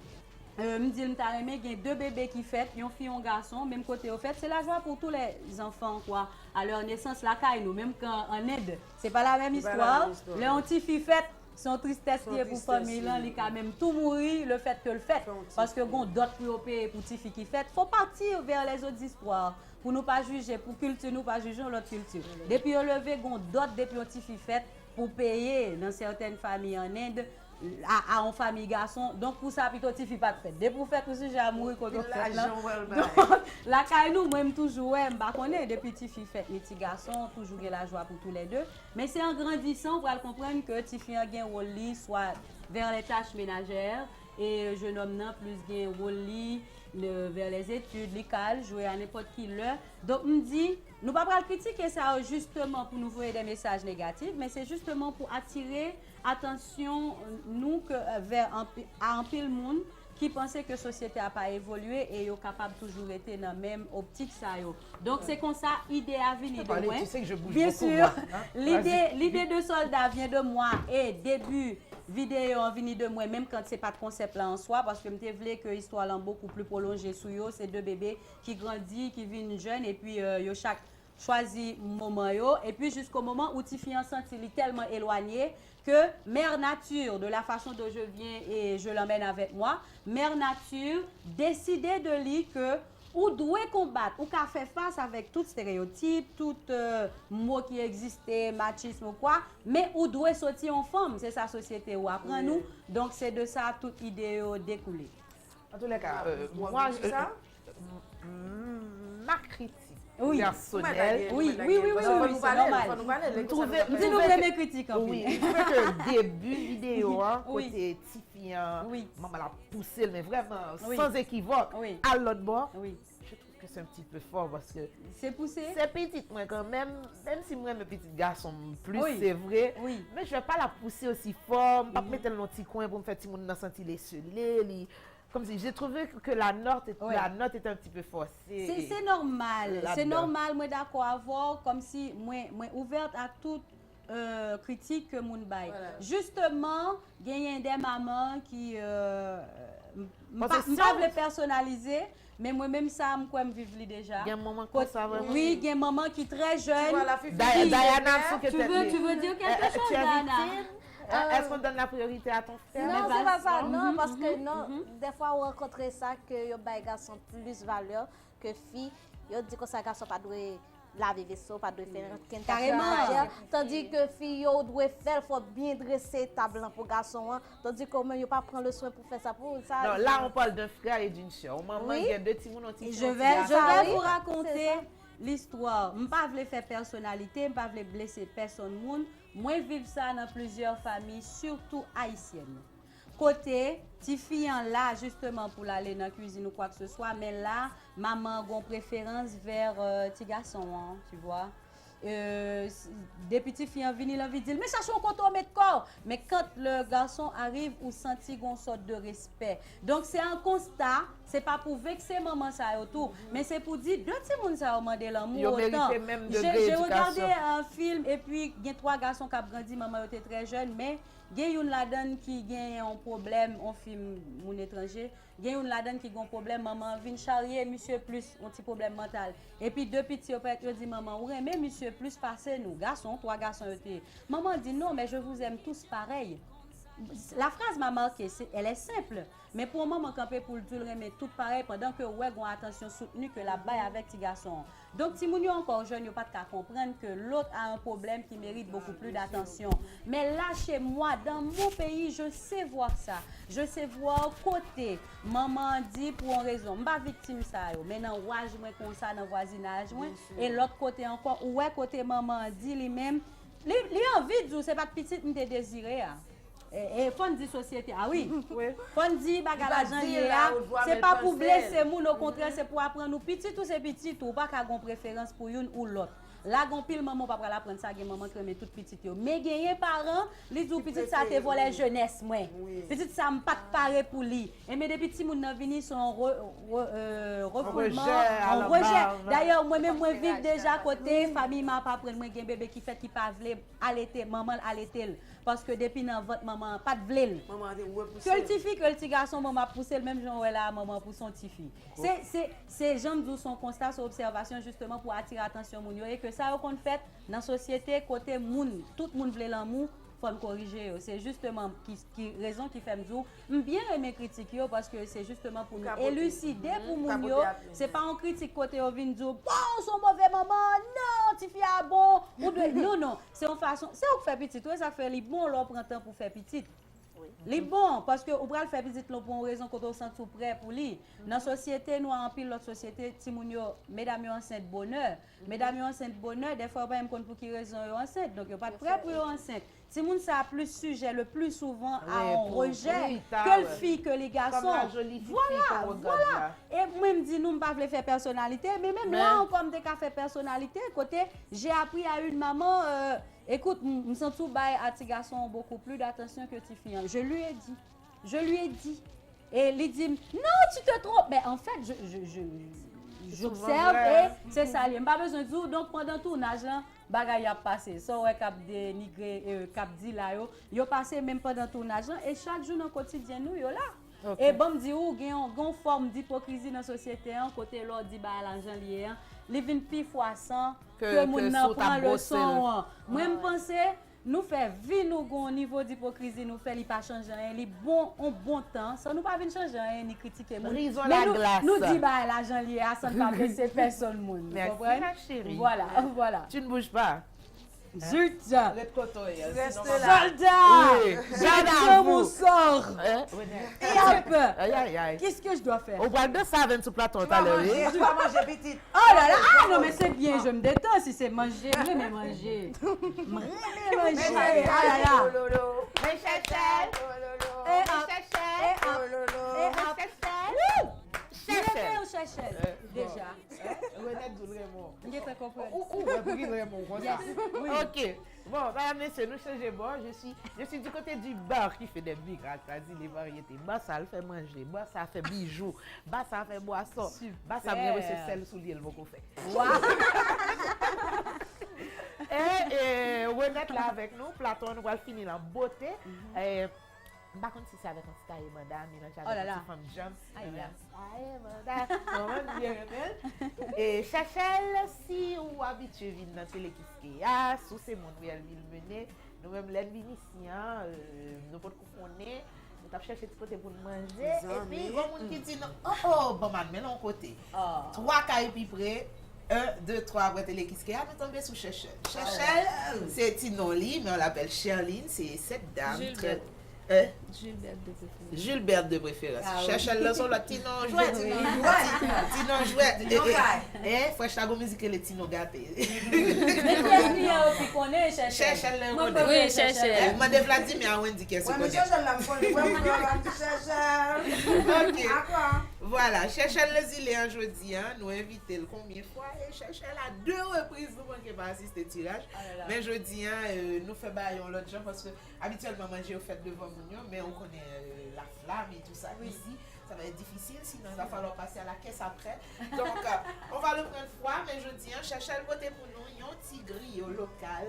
S15: me dit, il y a deux bébés qui fêtent, une fille et un garçon, même côté au fait, c'est la joie pour tous les enfants, quoi. À leur naissance, la caille, nous, même quand en aide, c'est pas la même histoire. Les petites filles fêtent. Son tristesse qui est pour famille là, il quand même tout mourir le fait que le fait parce que bon d'autres préoccupés pour petite fille qui fait faut partir vers les autres histoires pour nous pas juger pour culture nous pas juger l'autre culture depuis on lever gon d'autres depuis petite fille fait pour payer dans certaines familles en Inde à une famille garçon donc pour ça plutôt petite fille pas de fête depuis pour faire tout sujet à mourir quand on fait là la caille nous même toujours ouais m'pa connaît depuis petite fille fait les petits garçons toujours la joie pour tous les deux mais c'est en grandissant pour comprendre que petite fille a gain rôle soit vers les tâches ménagères et jeune homme non plus gain rôle vers les études, l'école, jouer à n'importe qui l'heure. Donc, on dit, nous ne pouvons pas critiquer ça justement pour nous voir des messages négatifs, mais c'est justement pour attirer attention nous vers un pile monde qui pensait que la société n'a pas évolué et est capable toujours être dans la même optique. Donc, c'est comme ça, l'idée a venu de moi.
S4: Tu sais que je bouge
S15: bien
S4: beaucoup,
S15: sûr,
S4: hein?
S15: l'idée de soldat vient de moi et début vidéo en venu de moi, même quand c'est pas de concept là en soi, parce que je voulais que l'histoire là beaucoup plus prolongée sur eux. C'est deux bébés qui grandissent, qui viennent jeunes et puis yo chaque choisi moment yo et puis jusqu'au moment où Tiffy en senti tellement éloigné que Mère Nature, de la façon dont je viens et je l'emmène avec moi, Mère Nature décidait de lui que ou doit combattre, ou qu'a fait face avec tout stéréotype, tout mot qui existait, machisme ou quoi, mais ou doit sortir en femme, c'est sa société ou apprend nous, donc c'est de ça toute idée découlée.
S4: En tous les cas, moi, ma critique personnelle,
S15: oui, c'est normal. Dis-nous mes critiques en
S4: oui, je trouve que début vidéo, côté Tiffy, maman l'a poussé, mais vraiment sans équivoque, à l'autre bord. Je trouve que c'est un petit peu fort parce que
S15: c'est poussé.
S4: C'est petit, moi quand même si moi mes petits garçons plus, c'est vrai. Mais je vais pas la pousser aussi fort, pas mettre dans un petit coin pour me faire petit monde dans sentir les cellules. Comme si j'ai trouvé que la note était un petit peu forcée.
S15: C'est normal. C'est normal, moi d'accord à voir comme si moi ouverte à toute critique que moun bail. Justement, il y a des mamans qui pas les personnaliser. Mais moi-même, ça, je vivre déjà.
S4: Il y a un moment comme ça, vraiment.
S15: Oui, il y a un moment qui est très jeune.
S4: Diana,
S15: tu veux dire quelque chose, Diana?
S4: Est-ce qu'on donne la priorité à ton frère?
S10: Non, c'est pas ça. Non, parce que non, des fois, on rencontre ça que les garçons plus valeur que filles. Ils disent que ça garçon pas doit laver vaisseau, pas de faire
S15: Carrément.
S10: tandis que fille doit faire faut bien dresser table pour garçon tandis que moi yo pas prendre le soin pour faire ça pour ça.
S4: Non, là on parle d'un frère et d'une sœur. Maman il y a deux petits moun
S15: Je vais vous raconter l'histoire. Je ne vais pas faire personnalité, je ne vais pas blesser personne. Moi, vivre ça dans plusieurs familles, surtout haïtiennes. Côté, ti fille là, justement, pour aller dans la cuisine ou quoi que ce soit, mais là, maman a une préférence vers ti garçon, hein, tu vois. Des petites filles viennent leur dire mais cherche un coton mettre corps, mais quand le garçon arrive ou sentit une sorte de respect. Donc c'est un constat, c'est pas pour vexer maman ça autour, mais c'est pour dire deux petits moun ça demander l'amour autant. J'ai regardé un film et puis il y a 3 garçons qui ont grandi, maman était très jeune, mais il y a une là-dedans qui a un problème, on film mon étranger. Il y a une là-dedans qui a un problème, maman vient charrier monsieur plus un petit problème mental. Et puis deux petits opérateurs dit maman, ou mais monsieur plus passer nous garçons, 3 garçons étaient. Maman dit non mais je vous aime tous pareil. La phrase m'a marqué, elle est simple, mais pour maman camper pour le dire mais tout pareil pendant que ouais gon attention soutenue que la baille avec petit garçon. Donc si moun yo encore jeune, yo pas qu'à comprendre que l'autre a un problème qui mérite beaucoup plus d'attention. Mais là chez moi dans mon pays, je sais voir ça. Je sais voir côté maman dit pour une raison, m'pas victime ça yo. Maintenant ouage moi comme ça dans voisinage moi et l'autre côté encore ouais côté maman dit lui-même, li envie de dire c'est pas petite m'te désiré. Et fond dit société, ah oui, fond dit bagala c'est pas pour blesser moun, au contraire c'est pour apprendre nous petit ou c'est petit ou pas qu'à gon préférence pour une ou l'autre. Là gon pile maman pas la prendre ça, gen maman qui met toute petite yo. Mais gagner parents, li dit petit ça te volé jeunesse moi. Petit ça me pas paré pour lui. Et mais des petits moun nan vini son refoulement, on rejet. D'ailleurs moi même moi vivre déjà côté famille m'a pas prendre moi gen bébé qui fait qui pas vle allaiter, maman allaiter parce que depuis dans votre maman pas de vle. Maman que le petit fille que le petit garçon maman pousser le même genre là maman pour son petit fille. C'est gens d'où son constat son observation justement pour attirer attention moun yo et que ça qu'on fait dans société côté moun tout moun vle l'amour faut me corriger c'est justement qui raison qui fait me dire bien aimer critiquer parce que c'est justement pour nous élucider pour moun yo c'est pas en critique côté on vient dire bon son mauvais maman non tu fais bon ou non c'est en façon c'est on fait petit ça fait li bon l'on prend temps pour faire petit. Les bon parce que on va faire visite pour une raison quand on sent tout prêt pour lui. Dans la société nous en pile l'autre société timounio mesdames enceintes bonheur. Mesdames enceintes bonheur des fois pas même pour qui raison enceinte donc pas prêt pour enceinte. Timoun ça a plus sujet le plus souvent à un rejet que le fille que les garçons. Voilà. Et moi me dit nous pas veut faire personnalité mais même là on comme des café personnalité côté j'ai appris à une maman écoute, je sens tout bail à tes garçons beaucoup plus d'attention que tes filles. Je lui ai dit. Et il dit, non, tu te trompes. Mais en fait, j'observe et c'est ça. Il n'y a pas besoin de dire. Donc, pendant tout tournage, bagaille a passé. Ça, ouais, cap dénigré, cap dit là, yo passé même pendant tout tournage. Et chaque jour dans le quotidien, nous, yo là. Okay. Et bon, me dit, ou, il y a une forme d'hypocrisie dans la société. Côté l'autre dit, bah, l'argent lié. Les 20 pis fois 100 que moun nan prend le son. Moi me penser nous fait vie nous gon niveau d'hypocrisie nous fait li pas changer rien li bon en bon temps ça nous pas venir changer rien ni critiquer moun. Nous dit bah l'argent lié à ça pas blesser personne moun.
S4: Merci chérie.
S15: Voilà.
S4: Tu ne bouges pas.
S15: Zut!
S6: Reste là.
S15: Soldat! J'adore mon sort! Et hop! Qu'est-ce que je dois faire?
S4: On boit 2 savons sous plateau tout à l'heure.
S6: Tu vas manger petite.
S15: Oh là là! Ah non, mais c'est bien, je me détends si c'est manger. Mais manger. Ah là là!
S4: Mais chachel!
S15: Déjà.
S4: Ok. Bon, madame, messieurs, nous changeons bon. Je suis du côté du bar qui fait des bigrates, c'est-à-dire les variétés. Bah, ça le fait manger, bah, ça fait bijoux, bah, ça fait boisson, bah, ça me reçoit celle sous l'île, qu'on fait. Et Renette là avec nous, Platon, nous va finir en beauté. Par contre, si c'est avec un style, madame, il a déjà une femme jeune. Et Chachel, si vous habituez à venir dans Télé-Kiskeya, sous ces mondes où elle vient mener, nous-mêmes, les Vénitiens, nous pouvons comprendre, nous avons cherché de côté pour manger. Et puis, il y a des gens qui disent, oh, bon, madame, non, côté. 3 cailles puis près.
S5: 1, 2, 3, après télé qui est nous tombons sous Chechel. Chechel, c'est Tinoli, mais on l'appelle Cherline, c'est cette dame. Gilbert de préférence. Chechel, là, sont là, Tinon jouet. Tinon jouet. Et, faut que la musique, les Tinon gâtés.
S15: Mais qu'est-ce qui connaît Chechel?
S5: Chechel,
S15: oui, Chechel.
S5: Je m'en Vladimir a dit qu'elle se connaît.
S6: Chechel, là, Chechel.
S5: Ok. Voilà, Chechel les îles aujourd'hui, nous invitons combien de fois et Chechel à 2 reprises nous manquons pas assister au tirage. Mais jeudi, nous faisons bailler l'autre jour parce que habituellement manger au fait devant nous, mais on connaît la flamme et tout ça ici. Ça va être difficile, sinon il va falloir passer à la caisse après. Donc, on va le prendre fois, mais jeudi, Chechel voté pour nous, un petit griot local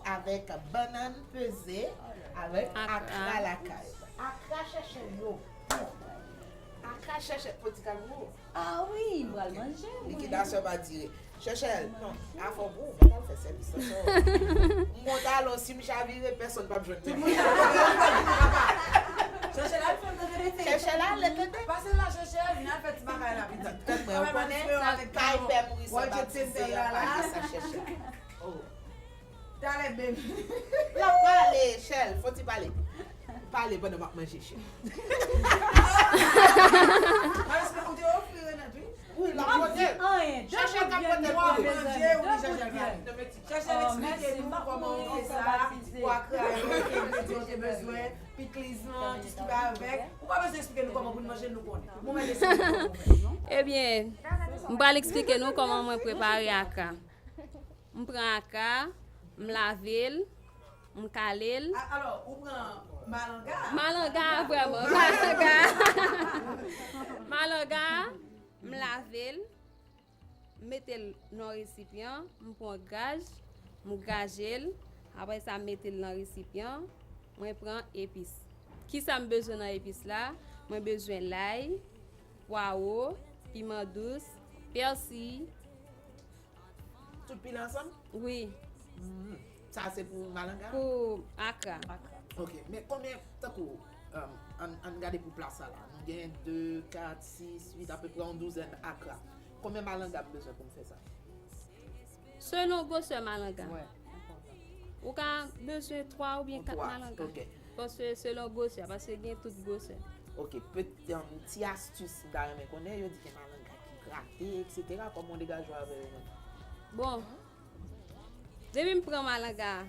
S5: avec banane pesée, avec Accra à la caille. Accra Chechel, Accra Chechel, petit calmo.
S15: Ah oui, il va le manger.
S5: Liquidation va dire. Chechel, non, à fond, on va faire service. Mon talon, si je n'avais personne ne va me joindre.
S6: Chechel, elle fait de vérité.
S5: Chechel, elle fait de vérité.
S6: Passez la Chechel, il a fait de bagaille là, putain.
S5: On connaît avec Kaipé Maurice baptisé à sa Chechel. Oh.
S6: T'as les bébés.
S5: La parler, Chechel, faut-il parler? Parler, bon, on va manger, Chechel. Oui, la pote. Chechel, la pote.
S6: Chechel, expliquez-nous comment on fait ça, quoi que besoin, picklisement, tout ce qui va avec. Ou pas besoin d'expliquer nous comment vous mangez nous connaître.
S15: Eh bien, je vais expliquer nous comment je prépare Accra. Je prends Accra, je lave, je cale.
S6: Alors, on prend malanga.
S15: Malanga, vraiment. Malanga, je lave, je mets dans le récipient, je prends gage, je gage. Après ça, je mets dans le récipient, je prends épices. Qui ça me besoin dans l'épice là? J'ai besoin de l'ail, poireau, piment douce, persil.
S5: Tout pile ensemble?
S15: Oui.
S5: Ça c'est pour malanga?
S15: Pour Accra.
S5: Ok, mais combien de temps on regarde pour place là? Nous avons 2, 4, 6, 8, à peu près une douzaine Accra. Combien de malanga besoin pour faire ça?
S15: Selon grosseur malanga. Ouais. Ou quand besoin 3 ou bien 4 malanga.
S5: Ok.
S15: Parce que selon grosseur, parce que il y a toute grosseur.
S5: Ok, peut-être une petite astuce d'ailleurs, mais qu'on est, on dit que malanga qui gratte, etc. Comment on dégage avec eux?
S15: Bon. Depuis que je prends malanga,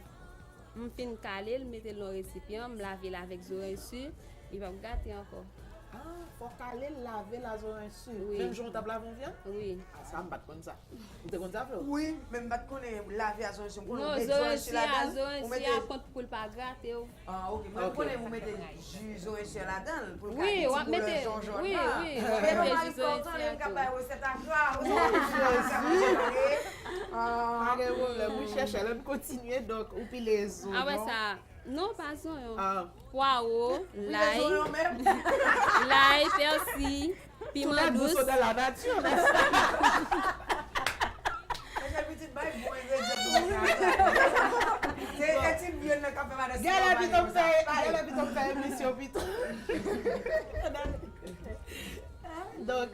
S15: je finis de caler, je mets dans le récipient, je lave avec zorin sur, il va me gâter encore.
S5: Ah, faut caler, laver la zorin sur.
S15: Oui.
S5: Même jour où tu as lavé, on vient?
S15: Oui.
S5: Ah, ça me bat comme ça. Vous êtes comme ça, Flo?
S6: Oui, même pas qu'on est lavé à zorin sur.
S15: Non, zorin sur, à compte pour ne pas gratter.
S6: Ah, ok. Mais vous vous mettez du zorin sur la dent pour
S15: oui, on mettez. Oui, oui.
S6: Mais non, il faut autant les capables de cette affaire.
S5: Ah, vous cherchez à continuer, donc, ou puis les autres.
S15: Ah ouais, ça. Non, pas ça. Poireau, l'ail, l'ail, persil, piment douce.
S5: Tout dans la nature, n'est-ce pas? Donc,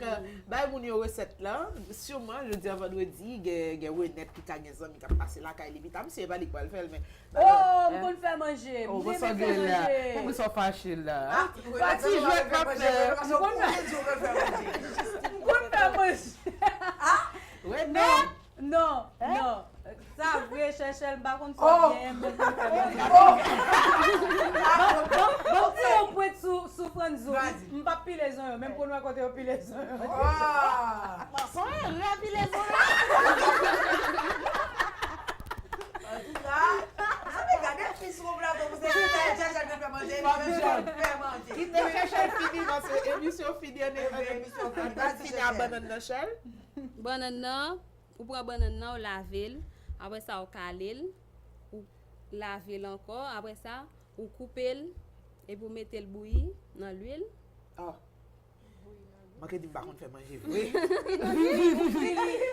S5: vous avez une recette là. Sûrement, je dis à vendredi, il y a une net qui a des amis qui passé là, qui est c'est pas lui qui va le faire.
S15: Oh, vous le faire manger.
S5: Vous le faire manger. Vous le fâché là.
S6: Ah, si je vais pas faire. Vous le faire manger.
S15: Ah,
S5: ouais,
S15: non. Non. Ça, vous cherchez le bas comme ça. Bon, si on peut être sous Franzo, je ne vais pas piler les uns, même pour nous à côté, on pile les uns.
S5: Ah! Ça, on a pilé les uns.
S6: En tout cas, vous avez gardé le fils au plat, donc vous avez cherché à faire manger.
S5: Qui te cherche fini dans cette émission finie, on est fini à banane de shell.
S15: Banane, ou prend banane, ou lave. Après ça, on cale, ou lave encore. Après ça, on coupe et vous mettez le bouilli dans l'huile.
S5: Ah. Je ne sais pas faire manger. Oui.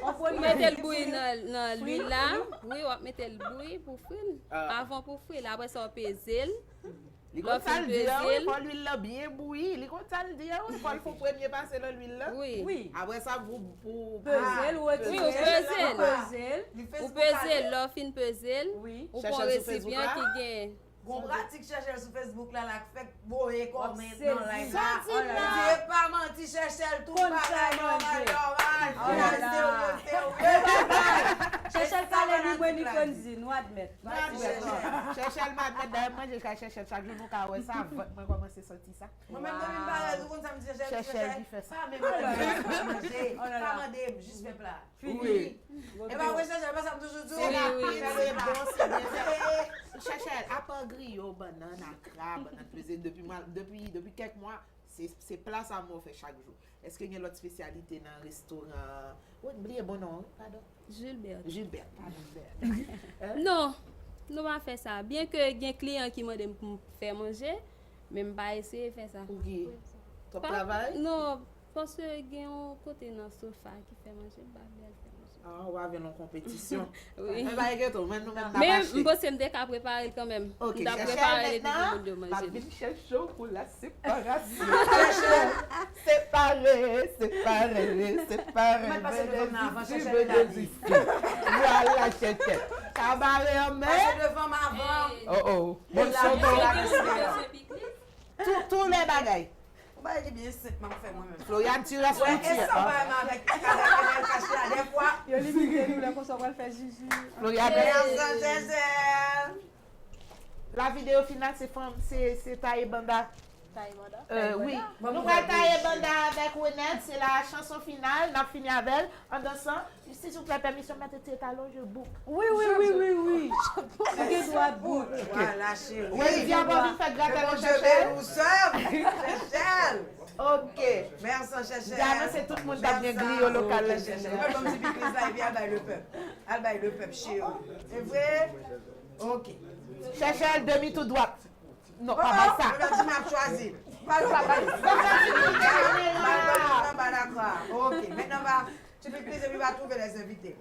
S15: On mettre le bouilli dans l'huile là. Oui, on mettre le bouilli pour frire. Avant pour frire. Après ça, on pèse.
S4: Il faut ça le dire, il faut l'huile là bien bouillie. Il faut ça le dire, il faut le premier passer dans l'huile là.
S15: Oui.
S4: Après ça, vous
S15: peser ou
S16: oui, ou peser, l'offre fin peser.
S15: Oui.
S16: Ou pour récipient qui gagne.
S6: Gon pratique chercher sur Facebook là la fait boyer comme
S15: maintenant
S6: là.
S15: là.
S6: Pas menti chercher tout
S15: pas
S6: normal.
S15: Chercher parler ni bonne ni Fonzi, nous admettre.
S4: Chercher le matin d'ailleurs moi je cherche chaque jour nous ka ouais ça moi commencer sortir ça.
S6: Moi même me parler comme ça me dire
S4: chercher il fait ça.
S6: Pas même manger. Pas demander juste faire plat.
S4: Oui.
S6: Et bah ouais chercher pas ça toujours tout.
S4: Oui, c'est bon, c'est bien. Chercher à pas griot banane à crabe depuis quelques mois c'est plat ça moi fait chaque jour. Est-ce qu'il y a l'autre spécialité dans le restaurant? Oui, oubliez bon nom, pardon.
S16: Gilbert.
S4: Pardon.
S16: Non, nous va faire ça. Bien que il y a un client qui m'a demandé pour faire manger, mais je vais essayer de faire ça.
S4: OK. Ton travail?
S16: Non, parce que il y a un côté dans le sofa qui fait manger,
S4: Ah, on va avoir une compétition.
S16: Oui.
S4: Mais
S16: je pense que je préparer quand même.
S4: OK,
S16: je préparer les petits de manger.
S4: Michel cherche pour la séparation. Séparer. Voilà, chercher. Cabaret en mer. Oh. Bon tous les bagailles.
S6: Bah, il est bien simple, je fais moi-même.
S4: Florian, tu restes
S6: ouais, et ça va avec caramel caché à des fois.
S15: Il y a limité, nous, là, qu'on s'en va le faire Gigi.
S4: Florian, la vidéo finale, c'est Taïe Banda. Oui. Nous allons Taïe Banda avec Renette, c'est la chanson finale. On a fini avec elle. En dansant, si vous plaît, permission de mettre tes talons, je boucle.
S15: Oui. Je dois boucle.
S6: Voilà, chérie.
S4: Oui, viens voir, nous faire gratter le
S6: Chachel.
S4: Ok.
S6: Merci, Chachel.
S4: Jamais c'est tout le monde qui a bien grillé au local.
S6: Comme si Biclis là, il vient à le peuple. Elle baille le peuple, chérie. C'est vrai? Ok.
S4: Chachel, demi tout droite. Non, pas ça.
S6: On a dit m'a choisi. Pas d'accord. Ok, maintenant va. Tu peux plaisir, il va trouver les invités.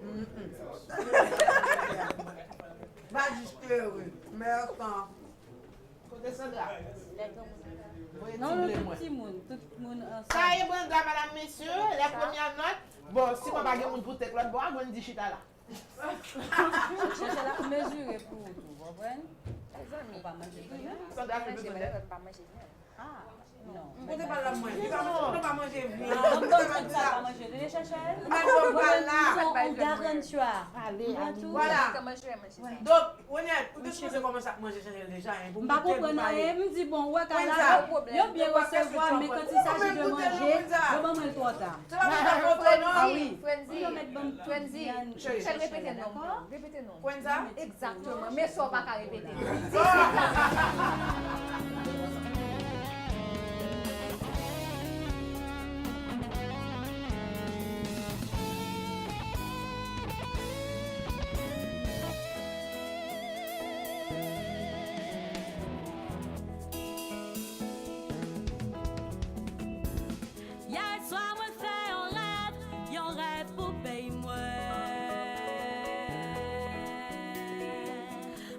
S6: Va juste heureux. Merci.
S15: Non, tout le monde ensemble.
S4: Ça y est, bon, madame, messieurs, la première note. Bon, si on va pas de pour l'autre, bon, on dit chita là.
S15: Je vais la mesurer pour tout, vous comprenez? On va manger bien. Ah, non.
S6: On ne peut pas la manger. On ne peut pas manger bien.
S15: On ne peut pas manger. Donnez chercher. On garantit.
S4: Allez,
S6: voilà. Donc, on est tous ceux commencent à manger déjà.
S15: Je ne comprends pas. Je me dis, bon, ouais, quand là, je bien recevoir, mais quand il s'agit de manger, je vais manger trop tard.
S6: Tu vas manger trop tard, non?
S9: Ah oui. Frenzy. Répétez non.
S6: Kwenza?
S9: Exactement. Mais ça, on va pas répéter.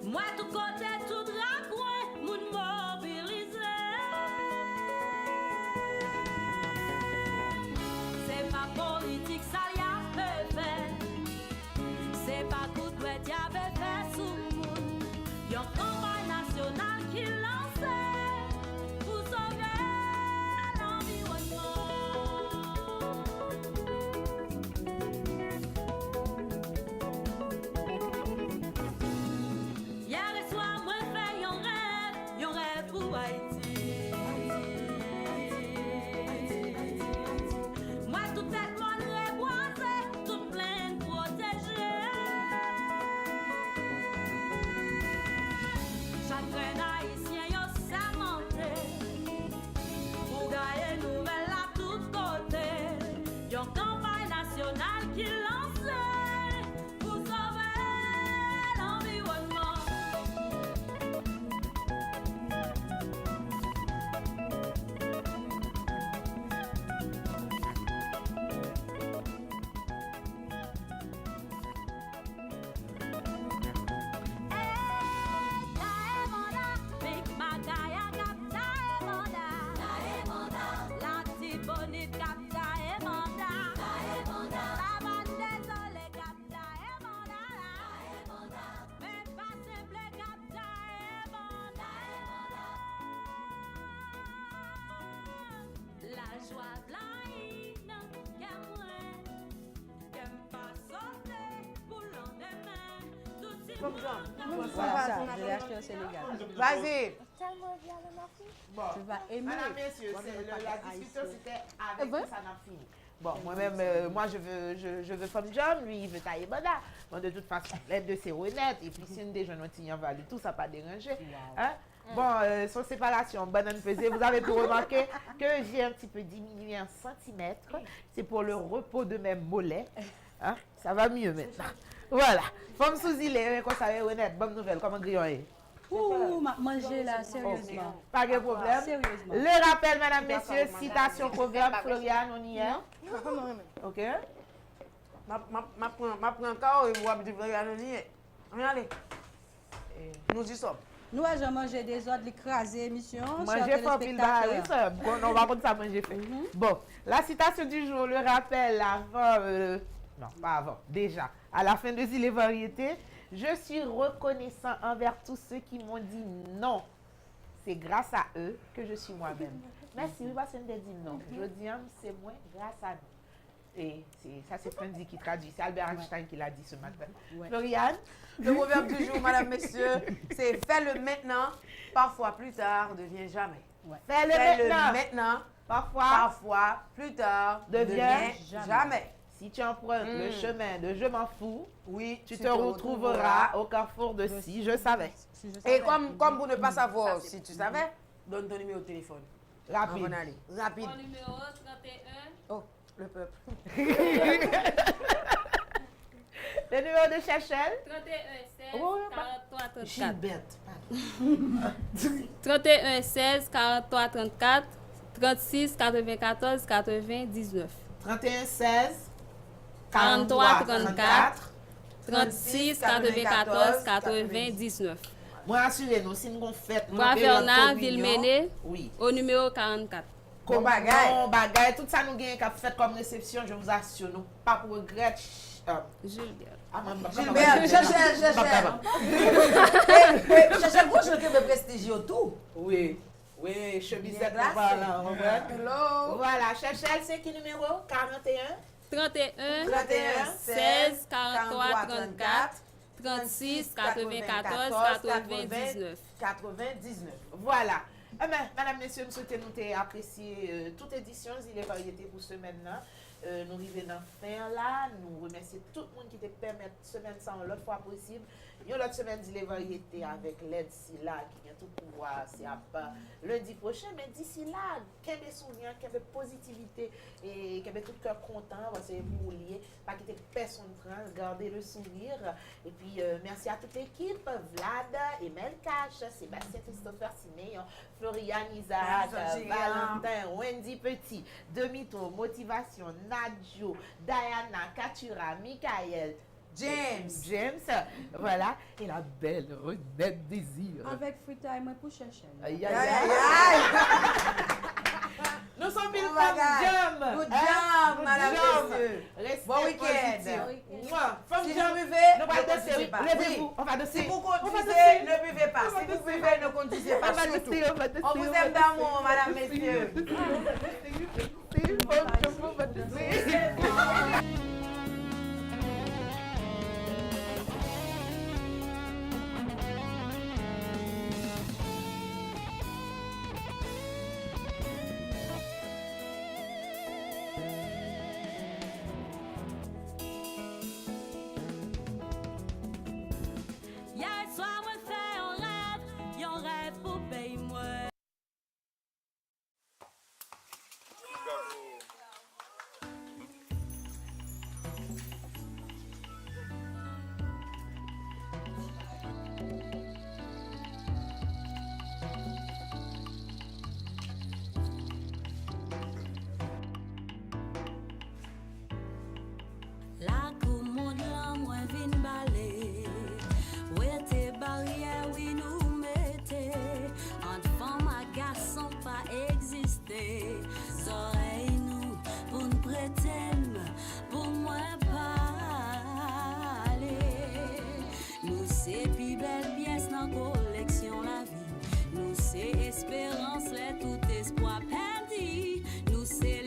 S2: Moi tout est mon rêve joie blaine, qu'aime pas sauter pour l'endemain.
S6: Comme ça.
S15: Voilà ça, je l'ai acheté au Sénégal.
S6: Vas-y.
S4: Bon,
S15: tu vas aimer.
S4: Madame, messieurs, la discussion c'était avec ça n'a fini. Bon, moi-même, moi je veux Femme John, lui il veut tailler Bada. Bon, de toute façon, l'aide de c'est honnête. Et puis si une des jeunes ont en value, tout ça pas dérangé. Hein? Bon, son séparation, banane pesée, vous avez pu remarquer que j'ai un petit peu diminué 1 centimètre. C'est pour le repos de mes mollets. Hein? Ça va mieux maintenant. Voilà. Femme sous-îlée, qu'on savait honnête, bonne nouvelle, comment grillon est.
S15: Ouh, manger là, sérieusement.
S4: Pas de problème.
S15: Sérieusement.
S4: Le rappel, mesdames, messieurs, citation, proverbe, Floriane, on y est. Ok.
S6: Ma prends encore et vous dire Floriane, on y est. Allez. Nous y sommes.
S15: Nous avons mangé des autres, l'écraser, émission.
S4: Manger fort pile ça. On va contre ça manger fait. Bon, la citation du jour, le rappel avant, non, pas avant, déjà, à la fin de Zile Variété, je suis reconnaissant envers tous ceux qui m'ont dit non. C'est grâce à eux que je suis moi-même. Merci, oui, parce qu'on dit non. Je dis, c'est moi grâce à nous. Et ça, c'est Frenzy qui traduit. C'est Albert Einstein qui l'a dit ce matin. Floriane?
S6: Le proverbe du jour, madame, messieurs, c'est fais-le maintenant, parfois plus tard, devient jamais.
S4: Fais-le
S6: maintenant,
S4: parfois
S6: plus tard,
S4: devient
S6: jamais.
S4: Si tu empruntes le chemin de je m'en fous,
S6: oui,
S4: tu te retrouveras au carrefour de si je savais.
S6: Et comme pour ne pas savoir si tu savais, donne ton numéro de téléphone.
S4: Rapide.
S6: Rapide.
S16: Mon numéro 31.
S6: Oh, le peuple.
S4: Le numéro de Chachel?
S16: 31 16 43 34.
S6: Gilberte.
S16: 31 16 43 34 36 94 99.
S4: 31 16
S16: 43 34 36 94 99.
S4: Moi, assurez-nous, si nous faites
S16: Bois Fernand, Villeméné,
S4: oui.
S16: Au numéro 44.
S4: Comme bagaille, tout ça nous gagne qu'a fait comme réception, je vous assure, nous pas pour regret.
S16: Gilbert.
S6: Gilbert, Chachel. Chachel, vous chantez de prestige tout.
S4: Oui, chemisette voilà.
S6: Hello.
S4: Voilà, Chachel, c'est qui numéro? 41
S16: 31 16 43 34 36 94 99.
S4: Voilà. Eh bien, mesdames, messieurs, nous souhaitons nous apprécier toute édition Zile Variété pour ce semaine-là. Nous arrivons dans fin là. Nous remercions tout le monde qui te permet semaine sans l'autre fois possible. Une autre semaine Zile Variété avec l'aide là qui a tout pouvoir. C'est à lundi prochain. Mais d'ici là, qu'il y ait des souvenirs, qu'il y ait positivité et qu'il y ait tout cœur content. Parce que vous liez, pas quitter personne trans, garder le souvenir. Et puis, merci à toute l'équipe. Vlad, Emel Cash, Sébastien Christopher Siméon, Floriane Isaac, Valentin, Wendy Petit, Demito, Motivation, Nadjo, Diana, Katura, Michael, James, voilà, et la belle Renette Désir.
S15: Avec Frita et moi pour chercher.
S4: Aïe. Nous sommes une femme jam.
S6: Good job, madame, messieurs. Bon week-end. Si je buvais, ne conduisez pas.
S4: Levez-vous, on va danser.
S6: Si vous conduisez, ne buvez pas. Si vous buvez, ne conduisez pas. On vous aime d'amour, madame, messieurs.
S2: Hier soir, moi fait un rêve pour payer moi. La commode là, moi vin balai. Ouais, tes barrières, oui, nous mettez. Entre femmes à garçons, pas exister. Oreilles nous, pour nous prêter, pour moi parler. Nous, c'est plus belle pièce dans collection la vie. Nous, c'est espérance, là, tout espoir perdu. Nous, c'est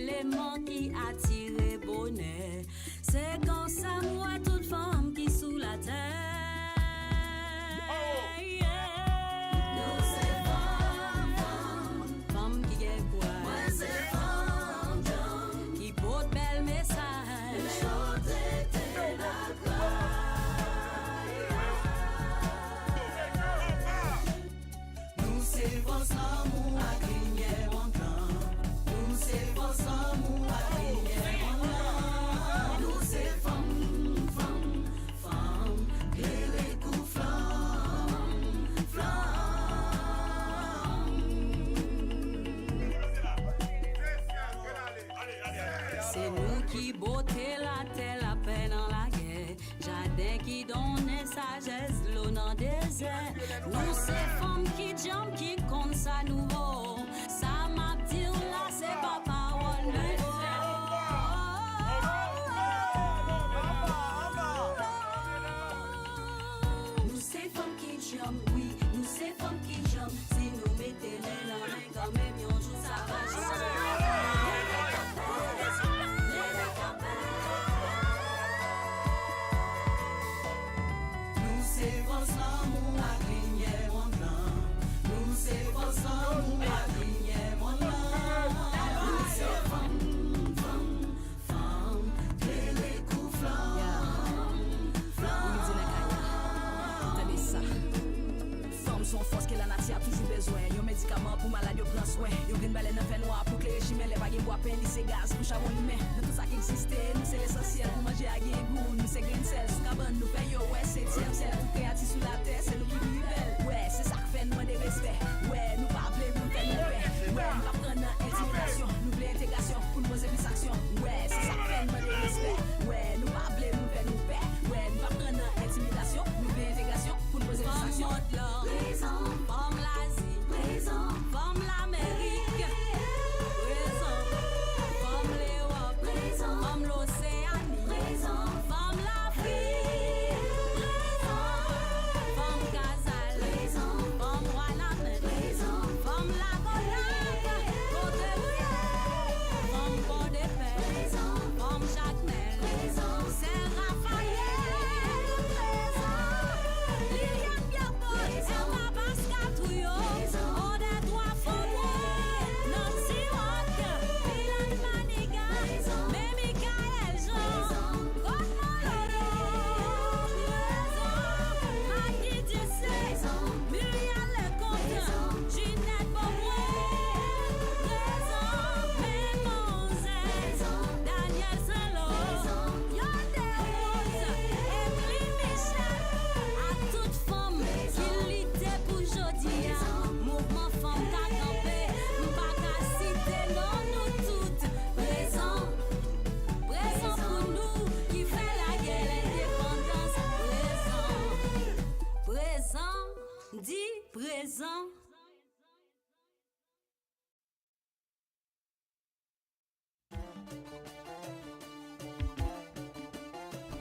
S2: C'est nous qui beauté la terre, la paix dans la guerre. Jardin qui donne sagesse, l'eau dans désert. Nous c'est femmes qui jam, qui compte ça nouveau. Ça m'a dit là, c'est pas parole nous c'est femmes qui jam, oui, nous c'est femmes qui jam. Si nous mettez les mains, quand même, yon joue ça va. Nous c'est force l'amour, la lumière, mon nom. Nous c'est force l'amour, la lumière, mon nom. Nous c'est femme, clé les coups
S14: Attendez ça. Femme son force que la nature a toujours besoin. Yon médicament pour malade, yon prend soin. Yon green balai dans fait noir pour que les régime les bagues bois peine, c'est gaz pour charbon humain. Dans tout ça qui existe, nous c'est l'essentiel pour manger à gain goût. Nous c'est grain de sel, sous cabane, nous payons, ouais, c'est tiers, c'est tout créatif sur la terre, c'est nous qui vivons belle. Ouais, c'est ça qui fait nous de respect. Ouais, nous pas blé, nous fait nous paix. Ouais, nous pas prendre intimidation, nous voulons intégration pour nous poser des actions. Ouais, c'est ça qui fait nous de respect. Ouais, nous pas blé, nous fait nous paix. Ouais, nous pas prendre intimidation, nous voulons intégration pour nous poser des actions.
S2: Présent, femme l'Asie, présent, femme l'Amérique, présent, femme l'Europe, présent, femme l'Océanie, présent, femme l'Afrique, présent, femme Gazal, présent, femme Roi-la-Mer, présent, femme la Grenade, Côte femme Port-de-Paix, présent, femme Jacmel, présent, Saint-Raphaël, présent, Liliane Biapot, Emma Pascatouyo, on est trois Faubourg, Nancy Rock, Milan Maniga, mais Michael Jean, Godman Loro, Maggie Dissé, Muriel Leconte, Ginette Beauvoir, Mémonzès, Daniel Solo, Yandé Rose, Emily Michel, à toute femme qui luttait pour jodi, mouvement femme qu'a campé, pas qu'à citer non nous toutes, présent pour nous qui fait la guerre l'indépendance, présent, dit présent.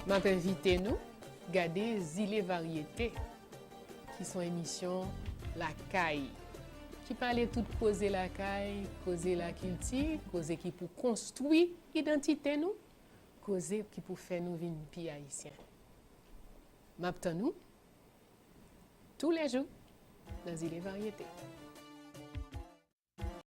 S13: M'a invité nous garder Zile Variété qui sont émission La Caille qui parlait tout causer la caille, causer la culture, causer qui pour construire identité nous, causer qui pour faire nous vivre pays haïtien. M'attend nous tous les jours dans Zile Variété.